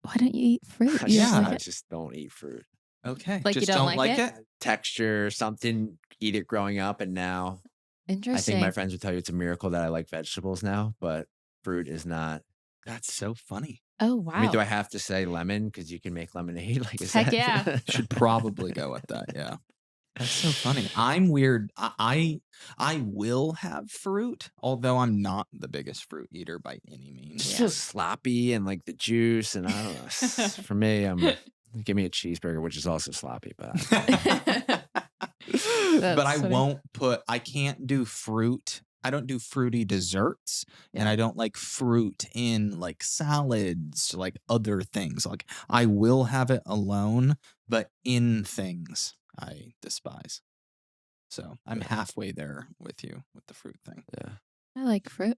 Why don't you eat fruit? I You Yeah. just like I it? just don't eat fruit. Okay. Like you Just don't don't like like it? it? Texture, something, eat it growing up, and now I Interesting. think my friends would tell you it's a miracle that I like vegetables now, but fruit is not. That's so funny. Oh, wow. I mean, do I have to say lemon because you can make lemonade? Like, is Heck that yeah. Should probably go with that. Yeah. That's so funny. I'm weird. I will have fruit, although I'm not the biggest fruit eater by any means. Just Yeah. so sloppy and like the juice and I don't know. For me, give me a cheeseburger, which is also sloppy, but But I funny. won't I can't do fruit. I don't do fruity desserts, and I don't like fruit in like salads, like other things. Like I will have it alone, but in things I despise. So I'm halfway there with you with the fruit thing. yeah. I like fruit.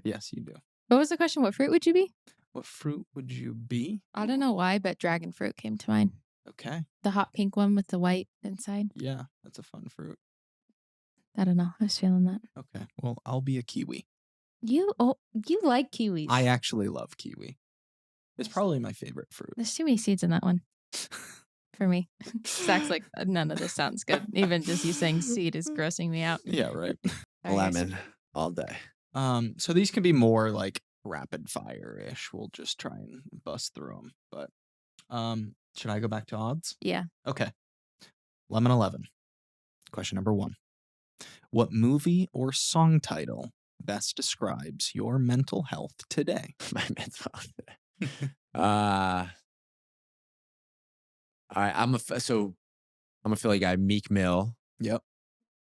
Yes, you do. What was the question? What fruit would you be? What fruit would you be? I don't know why, but dragon fruit came to mind. Okay. The hot pink one with the white inside. Yeah, that's a fun fruit. I don't know. I was feeling that. Okay. Well, I'll be a kiwi. You like kiwis. I actually love kiwi. It's probably my favorite fruit. There's too many seeds in that one for me. Zach's like, none of this sounds good. Even just you saying seed is grossing me out. Yeah, right. Sorry, guys. Lemon all day. So these can be more like rapid fire-ish. We'll just try and bust through them. But should I go back to odds? Yeah. Okay. Lemon 11. Question number 1. What movie or song title best describes your mental health today? My mental health. All right. I'm a Philly guy. Meek Mill. Yep.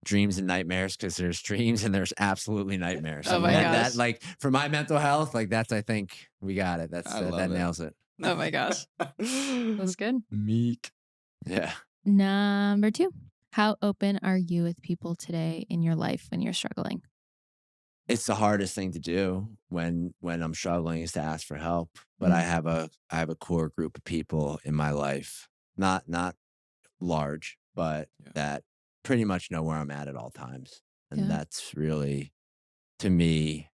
Dreams and nightmares, because there's dreams and there's absolutely nightmares. Oh my that, gosh. like for my mental health, like I think we got it. I love that it. nails it. Oh my gosh. That's good. Meek. Yeah. Number 2. How open are you with people today in your life when you're struggling? It's the hardest thing to do when I'm struggling is to ask for help. But I have a core group of people in my life, not large, but that pretty much know where I'm at all times. And that's really, to me,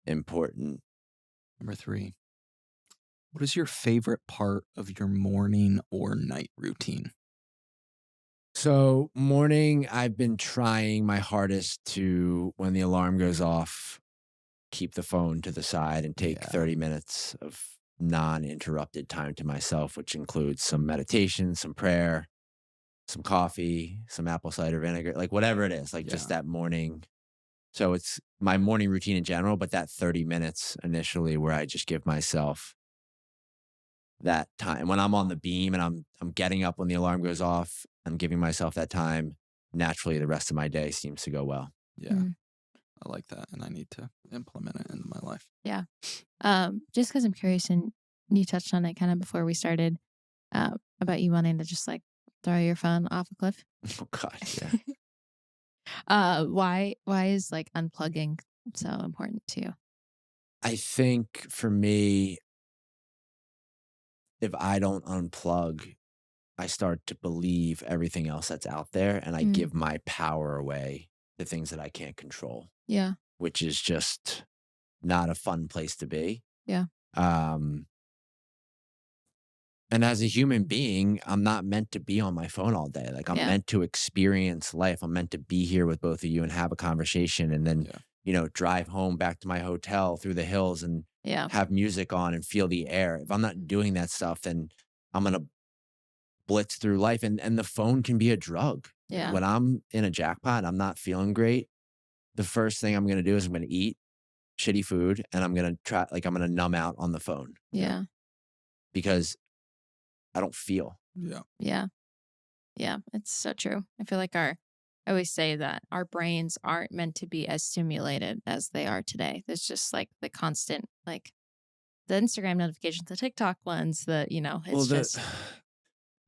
important. Number 3. What is your favorite part of your morning or night routine? So morning, I've been trying my hardest to, when the alarm goes off, keep the phone to the side and take 30 minutes of non-interrupted time to myself, which includes some meditation, some prayer, some coffee, some apple cider vinegar, like whatever it is, like just that morning. So it's my morning routine in general, but that 30 minutes initially where I just give myself that time. When I'm on the beam and I'm getting up when the alarm goes off, I'm giving myself that time. Naturally, the rest of my day seems to go well. Yeah. I like that, and I need to implement it into my life. Yeah. Just because I'm curious, and you touched on it kind of before we started, about you wanting to just like throw your phone off a cliff. Oh God, Why is like unplugging so important to you? I think for me, if I don't unplug, I start to believe everything else that's out there, and I give my power away to things that I can't control. Yeah. Which is just not a fun place to be. Yeah. And as a human being, I'm not meant to be on my phone all day. Like I'm meant to experience life. I'm meant to be here with both of you and have a conversation and then, drive home back to my hotel through the hills and have music on and feel the air. If I'm not doing that stuff, then I'm going to blitz through life. And the phone can be a drug. Yeah. When I'm in a jackpot, I'm not feeling great. The first thing I'm going to do is I'm going to eat shitty food and I'm going to numb out on the phone. Yeah. Because I don't feel. Yeah. Yeah. Yeah. It's so true. I feel like I always say that our brains aren't meant to be as stimulated as they are today. There's just like the constant, like the Instagram notifications, the TikTok ones, it's just.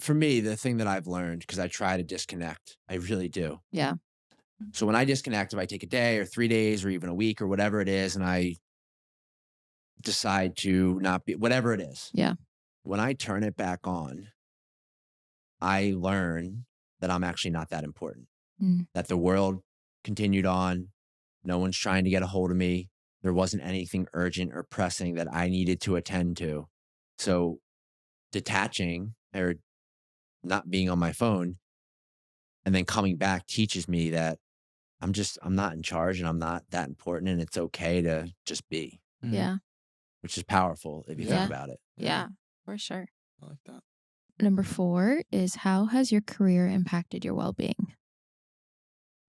for me, the thing that I've learned, because I try to disconnect, I really do. Yeah. So when I disconnect, if I take a day or 3 days or even a week or whatever it is, and I decide to not be whatever it is, Yeah. when I turn it back on, I learn that I'm actually not that important, Mm. that the world continued on. No one's trying to get a hold of me. There wasn't anything urgent or pressing that I needed to attend to. So detaching or not being on my phone and then coming back teaches me that I'm not in charge and I'm not that important and it's okay to just be, Mhm. Yeah. which is powerful if you think Yeah. about it. Yeah. For sure. I like that. Number 4 is, how has your career impacted your well-being?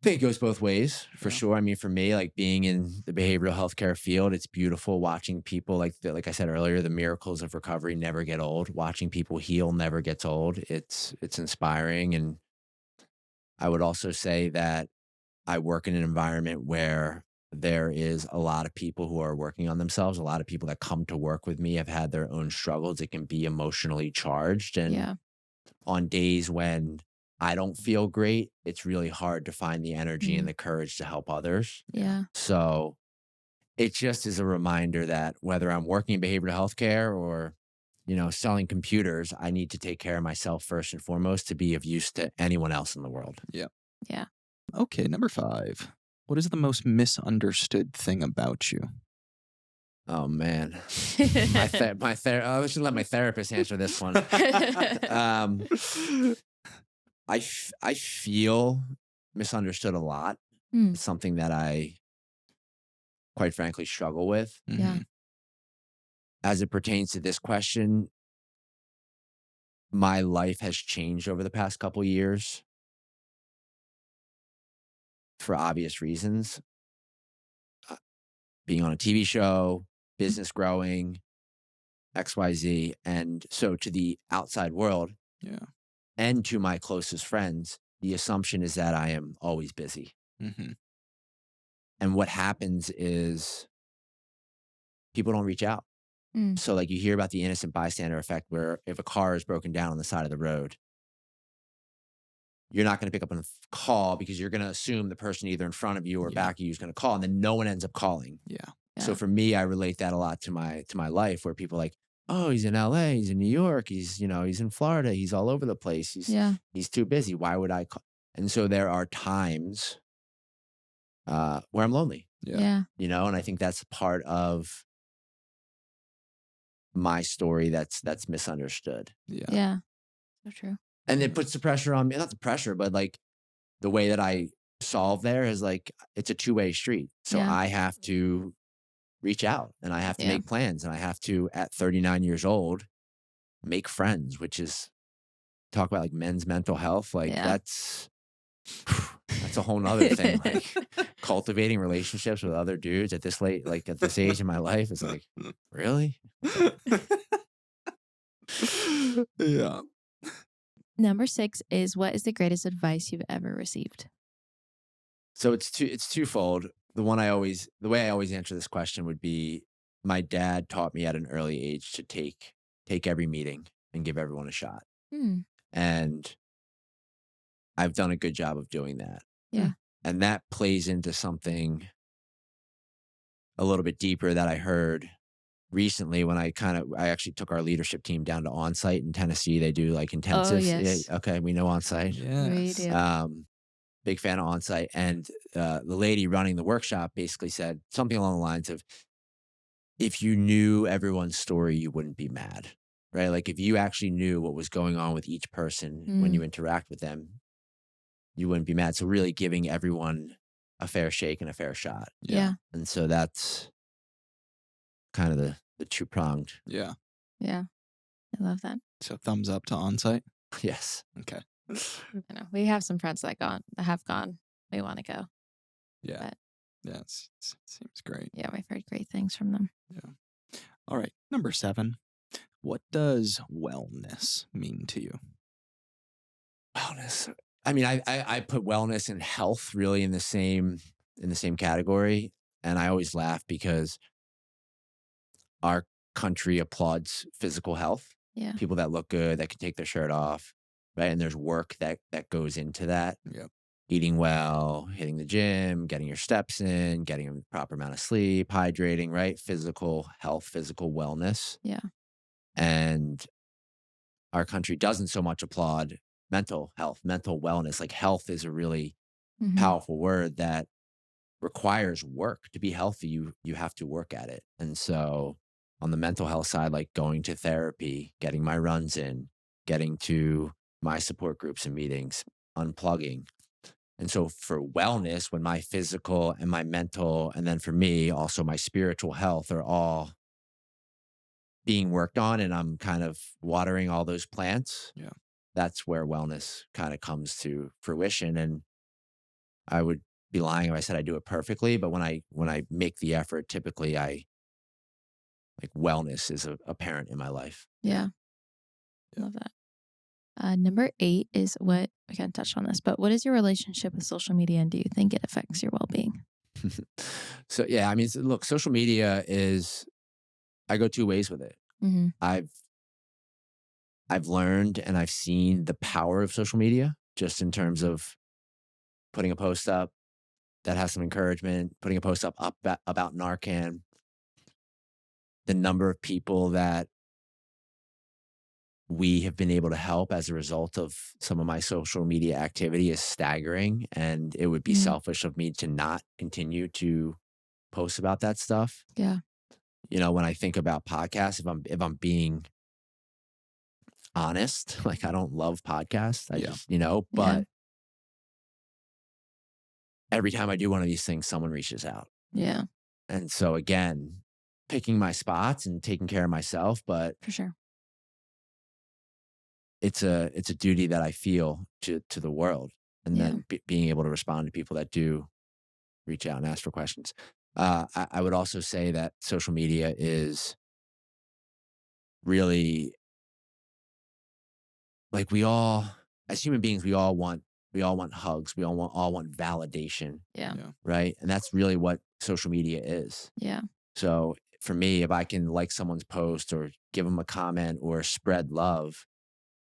I think it goes both ways for Yeah. sure. I mean, for me, like being in the behavioral healthcare field, it's beautiful watching people like I said earlier, the miracles of recovery never get old. Watching people heal never gets old. It's inspiring. And I would also say that I work in an environment where there is a lot of people who are working on themselves. A lot of people that come to work with me have had their own struggles. It can be emotionally charged. And Yeah. on days when I don't feel great, it's really hard to find the energy and the courage to help others. Yeah. So it just is a reminder that whether I'm working in behavioral healthcare or, selling computers, I need to take care of myself first and foremost to be of use to anyone else in the world. Yeah. Yeah. Okay, number 5. What is the most misunderstood thing about you? Oh man, I should let my therapist answer this one. I feel misunderstood a lot. Mm. It's something that I, quite frankly, struggle with. Yeah. Mhm. As it pertains to this question, my life has changed over the past couple years for obvious reasons. Being on a TV show, business growing, XYZ. And so to the outside world Yeah. and to my closest friends, the assumption is that I am always busy. Mhm. And what happens is people don't reach out. Mm. So, like, you hear about the innocent bystander effect, where if a car is broken down on the side of the road, you're not going to pick up a call because you're going to assume the person either in front of you or Yeah. back of you is going to call, and then no one ends up calling. Yeah. So Yeah. for me, I relate that a lot to my life, where people are like, oh, he's in LA, he's in New York, he's in Florida, he's all over the place, Yeah. he's too busy. Why would I call? And so there are times where I'm lonely, Yeah. and I think that's part of my story that's misunderstood. Yeah. Yeah. So true. And it puts the pressure on me, not the pressure, but like the way that I solve there is like, it's a two-way street. So Yeah. I have to reach out and I have to Yeah. make plans and I have to, at 39 years old, make friends, which is talk about like men's mental health. Like Yeah. that's a whole nother thing. Like cultivating relationships with other dudes at this at this age in my life is like, really? Yeah. Number 6 is, what is the greatest advice you've ever received? So it's twofold. The way I always answer this question would be, my dad taught me at an early age to take every meeting and give everyone a shot. Mm. And I've done a good job of doing that. Yeah. And that plays into something a little bit deeper that I heard recently when I actually took our leadership team down to onsite in Tennessee. They do like intensives. yes. Yeah, okay, we know onsite. We Yes. do. Big fan of onsite. And the lady running the workshop basically said something along the lines of, if you knew everyone's story, you wouldn't be mad, right? Like if you actually knew what was going on with each person when you interact with them, you wouldn't be mad. So really giving everyone a fair shake and a fair shot. Yeah. And so that's kind of the two-pronged. Yeah. Yeah. I love that. So thumbs up to onsite. Yes. Okay. I know. We have some friends that have gone. We want to go. Yeah. But Yeah. It seems great. yeah, we've heard great things from them. Yeah. All right. Number 7. What does wellness mean to you? Wellness. I mean, I put wellness and health really in the same category. And I always laugh because our country applauds physical health. Yeah. People that look good, that can take their shirt off. right? And there's work that goes into that. Yep. Eating well, hitting the gym, getting your steps in, getting a proper amount of sleep, hydrating, right? Physical health, physical wellness. Yeah. And our country doesn't so much applaud mental health, mental wellness. Like health is a really Mhm. powerful word that requires work. To be healthy, you have to work at it. And so on the mental health side, like going to therapy, getting my runs in, getting to my support groups and meetings, unplugging. And so for wellness, when my physical and my mental, and then for me, also my spiritual health are all being worked on and I'm kind of watering all those plants, Yeah. that's where wellness kind of comes to fruition. And I would be lying if I said I do it perfectly, but when I make the effort, typically I like wellness is apparent in my life. Yeah. Yeah. Love that. Number 8 is what we kind of touched on this, but what is your relationship with social media and do you think it affects your well-being? So yeah, I mean, look, social media is I go two ways with it. Mm-hmm. I've learned and I've seen the power of social media just in terms of putting a post up that has some encouragement, putting a post up about Narcan, the number of people that we have been able to help as a result of some of my social media activity is staggering. And it would be Mm-hmm. selfish of me to not continue to post about that stuff. Yeah. You know, when I think about podcasts, if I'm being honest, like I don't love podcasts. I Yeah. just, you know, Yeah. but every time I do one of these things, someone reaches out. Yeah. And so again, picking my spots and taking care of myself, but For sure. it's a duty that I feel to the world. And Yeah. then being able to respond to people that do reach out and ask for questions. I would also say that social media is really like we all, as human beings, we all want hugs. We all want validation, Yeah. Yeah. right? And that's really what social media is. Yeah. So for me, if I can like someone's post or give them a comment or spread love,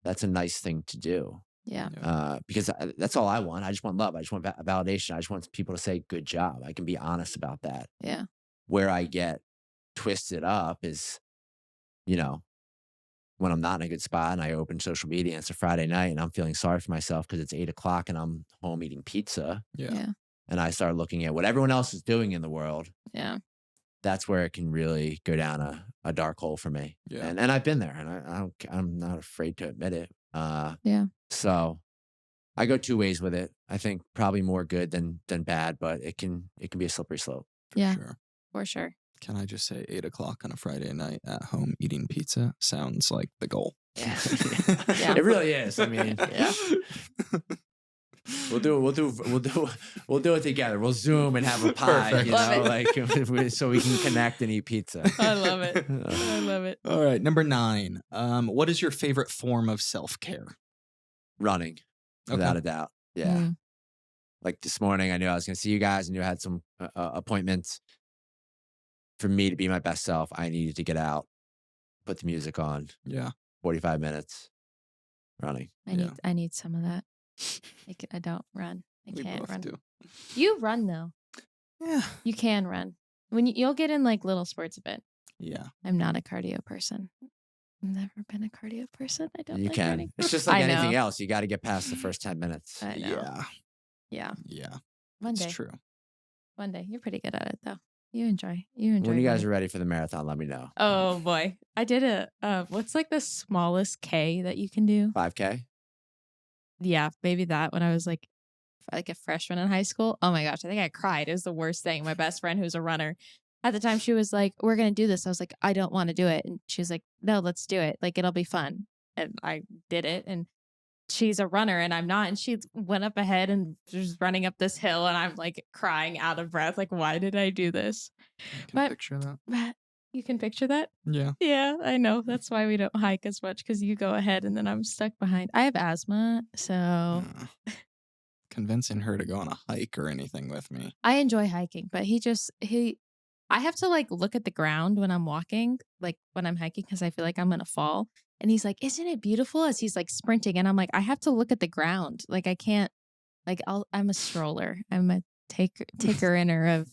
that's a nice thing to do. Yeah. Because that's all I want. I just want love. I just want validation. I just want people to say, good job. I can be honest about that. Yeah. Where I get twisted up is, you know, when I'm not in a good spot and I open social media and it's a Friday night and I'm feeling sorry for myself because it's 8 o'clock and I'm home eating pizza Yeah. Yeah. and I start looking at what everyone else is doing in the world. Yeah. That's where it can really go down a dark hole for me. Yeah. And I've been there and I'm not afraid to admit it. Yeah. So I go two ways with it. I think probably more good than bad, but it can be a slippery slope. For Yeah. sure. For sure. Can I just say 8 o'clock on a Friday night at home eating pizza sounds like the goal. Yeah. It really is. I mean, Yeah. we'll do it together. We'll Zoom and have a pie, Perfect. you Love know, it. like so we can connect and eat pizza. I love it. I love it. All right. Number 9. What is your favorite form of self-care? Running, without a doubt. Yeah. Mm. Like this morning, I knew I was going to see you guys. I knew I had some appointments. For me to be my best self, I needed to get out, put the music on, Yeah. 45 minutes running. I need some of that. I don't run. I We can't both run. do. You run though. Yeah. You can run. When you'll get in like little spurts of it. Yeah. I'm not a cardio person. I've never been a cardio person. I don't You like can. running. It's just like I anything know. else. You got to get past the first 10 minutes. I know. Yeah. Yeah. Yeah. One It's day. true. One day. You're pretty good at it though. You enjoy When you guys running. are ready for the marathon, let me know. Oh boy. I did what's like the smallest K that you can do? 5K? Yeah, maybe that when I was like a freshman in high school. Oh my gosh, I think I cried. It was the worst thing. My best friend who's a runner at the time, she was like, we're going to do this. I was like, I don't want to do it. And she was like, no, let's do it. Like, it'll be fun. And I did it. And she's a runner and I'm not. And she went up ahead and was running up this hill. And I'm like crying out of breath. Like, why did I do this? I can But- picture that. But you can picture that? Yeah. Yeah, I know. That's why we don't hike as much because you go ahead and then I'm stuck behind. I have asthma. So Convincing her to go on a hike or anything with me. I enjoy hiking, but he I have to like look at the ground when I'm walking, like when I'm hiking, because I feel like I'm gonna fall. And he's like, "Isn't it beautiful?" As he's like sprinting, and I'm like, I have to look at the ground. Like I can't. Like I'm a stroller. I'm a taker inner of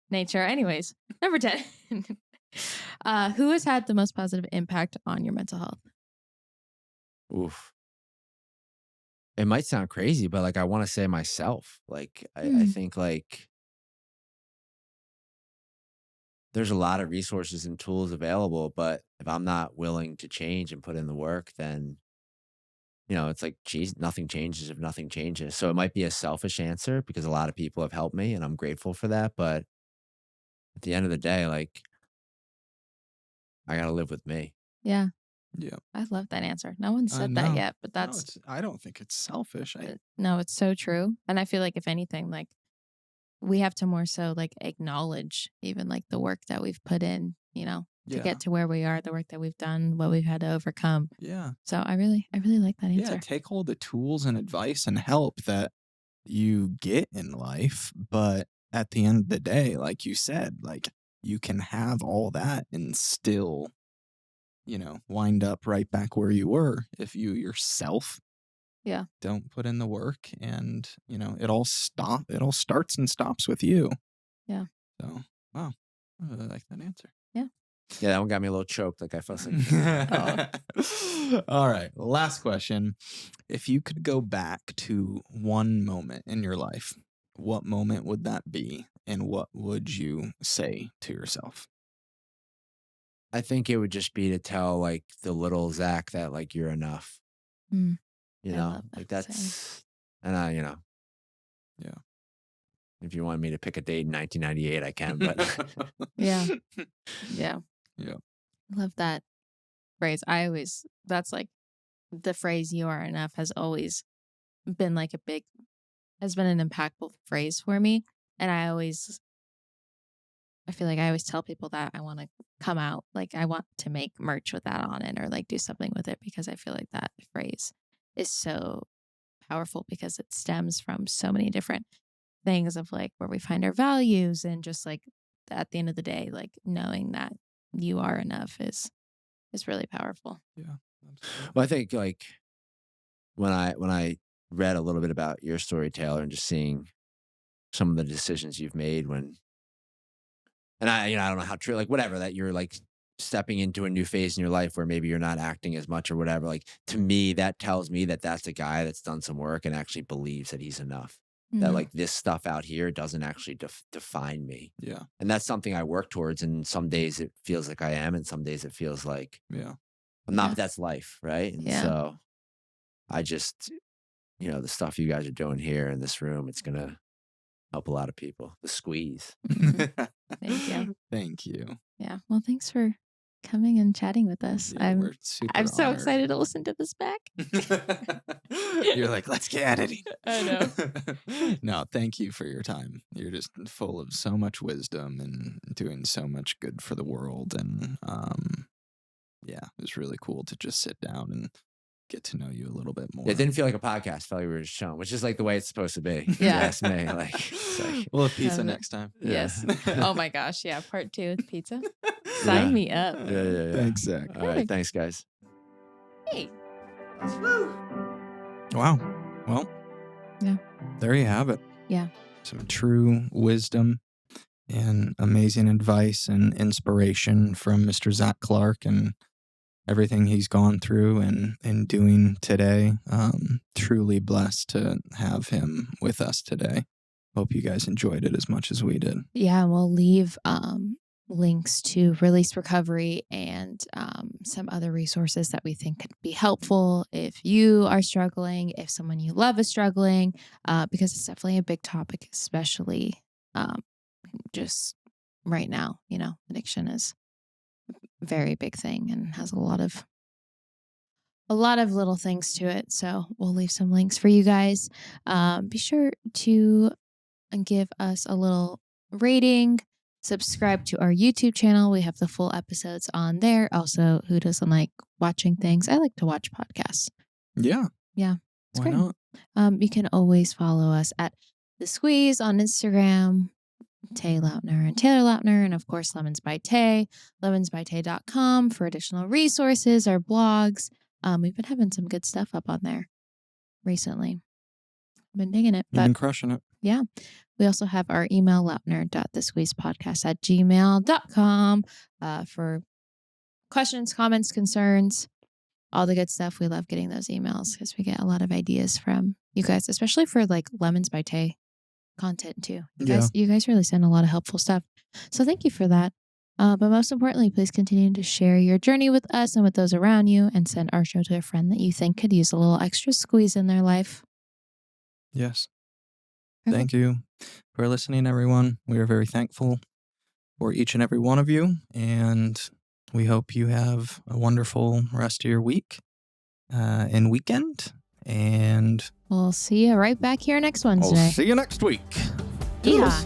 nature. Anyways, number 10. Who has had the most positive impact on your mental health? Oof. It might sound crazy, but like I want to say myself. Like I Hmm. think like there's a lot of resources and tools available, but if I'm not willing to change and put in the work, then it's like, geez, nothing changes if nothing changes. So it might be a selfish answer because a lot of people have helped me and I'm grateful for that. But at the end of the day, like I got to live with me. Yeah, Yeah. I love that answer. No one I said that know. yet, but No, that's I don't think it's selfish. no, it's so true. And I feel like if anything, like we have to more so like acknowledge even like the work that we've put in, to Yeah. get to where we are, the work that we've done, what we've had to overcome. Yeah. So I really like that Yeah. answer. Take all the tools and advice and help that you get in life. But at the end of the day, like you said, like you can have all that and still, wind up right back where you were if you yourself Yeah. don't put in the work. And, it all starts and stops with you. Yeah. So, wow. I really like that answer. Yeah. Yeah, that one got me a little choked. Like I felt like, All right. Last question. If you could go back to one moment in your life, what moment would that be? And what would you say to yourself? I think it would just be to tell like the little Zach that like you're enough. Mm, You I know, love like that saying. that's, and I, Yeah. if you want me to pick a date in 1998, I can, but Yeah. Yeah. Yeah. Love that phrase. That's like the phrase "you are enough" has always been like has been an impactful phrase for me. And I feel like I always tell people that I want to come out, like I want to make merch with that on it or like do something with it because I feel like that phrase is so powerful because it stems from so many different things of like where we find our values and just like at the end of the day, like knowing that you are enough is really powerful. Yeah. Absolutely. well, I think like when I read a little bit about your story, Taylor, and just seeing some of the decisions you've made and I don't know how true, like whatever, that you're like stepping into a new phase in your life where maybe you're not acting as much or whatever. Like to me, that tells me that that's a guy that's done some work and actually believes that he's enough. That Mm, like this stuff out here doesn't actually define me. Yeah. And that's something I work towards. And some days it feels like I am, and some days it feels like Yeah. I'm not, Yeah. but that's life. Right. And Yeah. so I just, the stuff you guys are doing here in this room, it's going to help a lot of people. The squeeze. Thank you. Thank you. Yeah. Well, thanks for coming and chatting with us. Yeah, we're super I'm so honored. excited to listen to this back. You're like, let's get editing. I know. No, thank you for your time. You're just full of so much wisdom and doing so much good for the world. And yeah, it was really cool to just sit down and get to know you a little bit more. It didn't feel like a podcast. It felt like we were just chilling, which is like the way it's supposed to be. if you Yeah. ask me. Like, it's like, We'll have pizza Love it. next time. Yes. Oh my gosh. Yeah. Part 2 with pizza. Yeah. Sign me up. Yeah. Thanks, Zach. All right. Thanks, guys. Hey. Wow. Well, Yeah. there you have it. Yeah. Some true wisdom and amazing advice and inspiration from Mr. Zac Clark and everything he's gone through and doing today. Truly blessed to have him with us today. Hope you guys enjoyed it as much as we did. Yeah. And we'll leave links to Release Recovery and some other resources that we think could be helpful if you are struggling, if someone you love is struggling, because it's definitely a big topic, especially just right now. Addiction is a very big thing and has a lot of little things to it. So we'll leave some links for you guys. Be sure to give us a little rating. Subscribe to our YouTube channel. We have the full episodes on there. Also, who doesn't like watching things? I like to watch podcasts. Yeah. Yeah. It's Why great. not? You can always follow us at The Squeeze on Instagram, Tay Lautner and Taylor Lautner, and of course, Lemons by Tay, lemonsbytay.com for additional resources, our blogs. We've been having some good stuff up on there recently. Been digging it. You've been crushing it. Yeah. We also have our email, lautner.thesqueezepodcast@gmail.com for questions, comments, concerns, all the good stuff. We love getting those emails because we get a lot of ideas from you guys, especially for like Lemons by Tay content too. You guys really send a lot of helpful stuff. So thank you for that. But most importantly, please continue to share your journey with us and with those around you, and send our show to a friend that you think could use a little extra squeeze in their life. Yes. Perfect. Thank you for listening, everyone. We are very thankful for each and every one of you, and we hope you have a wonderful rest of your week and weekend, and we'll see you right back here next Wednesday. I'll see you next week. Yeah.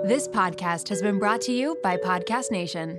This podcast has been brought to you by Podcast Nation.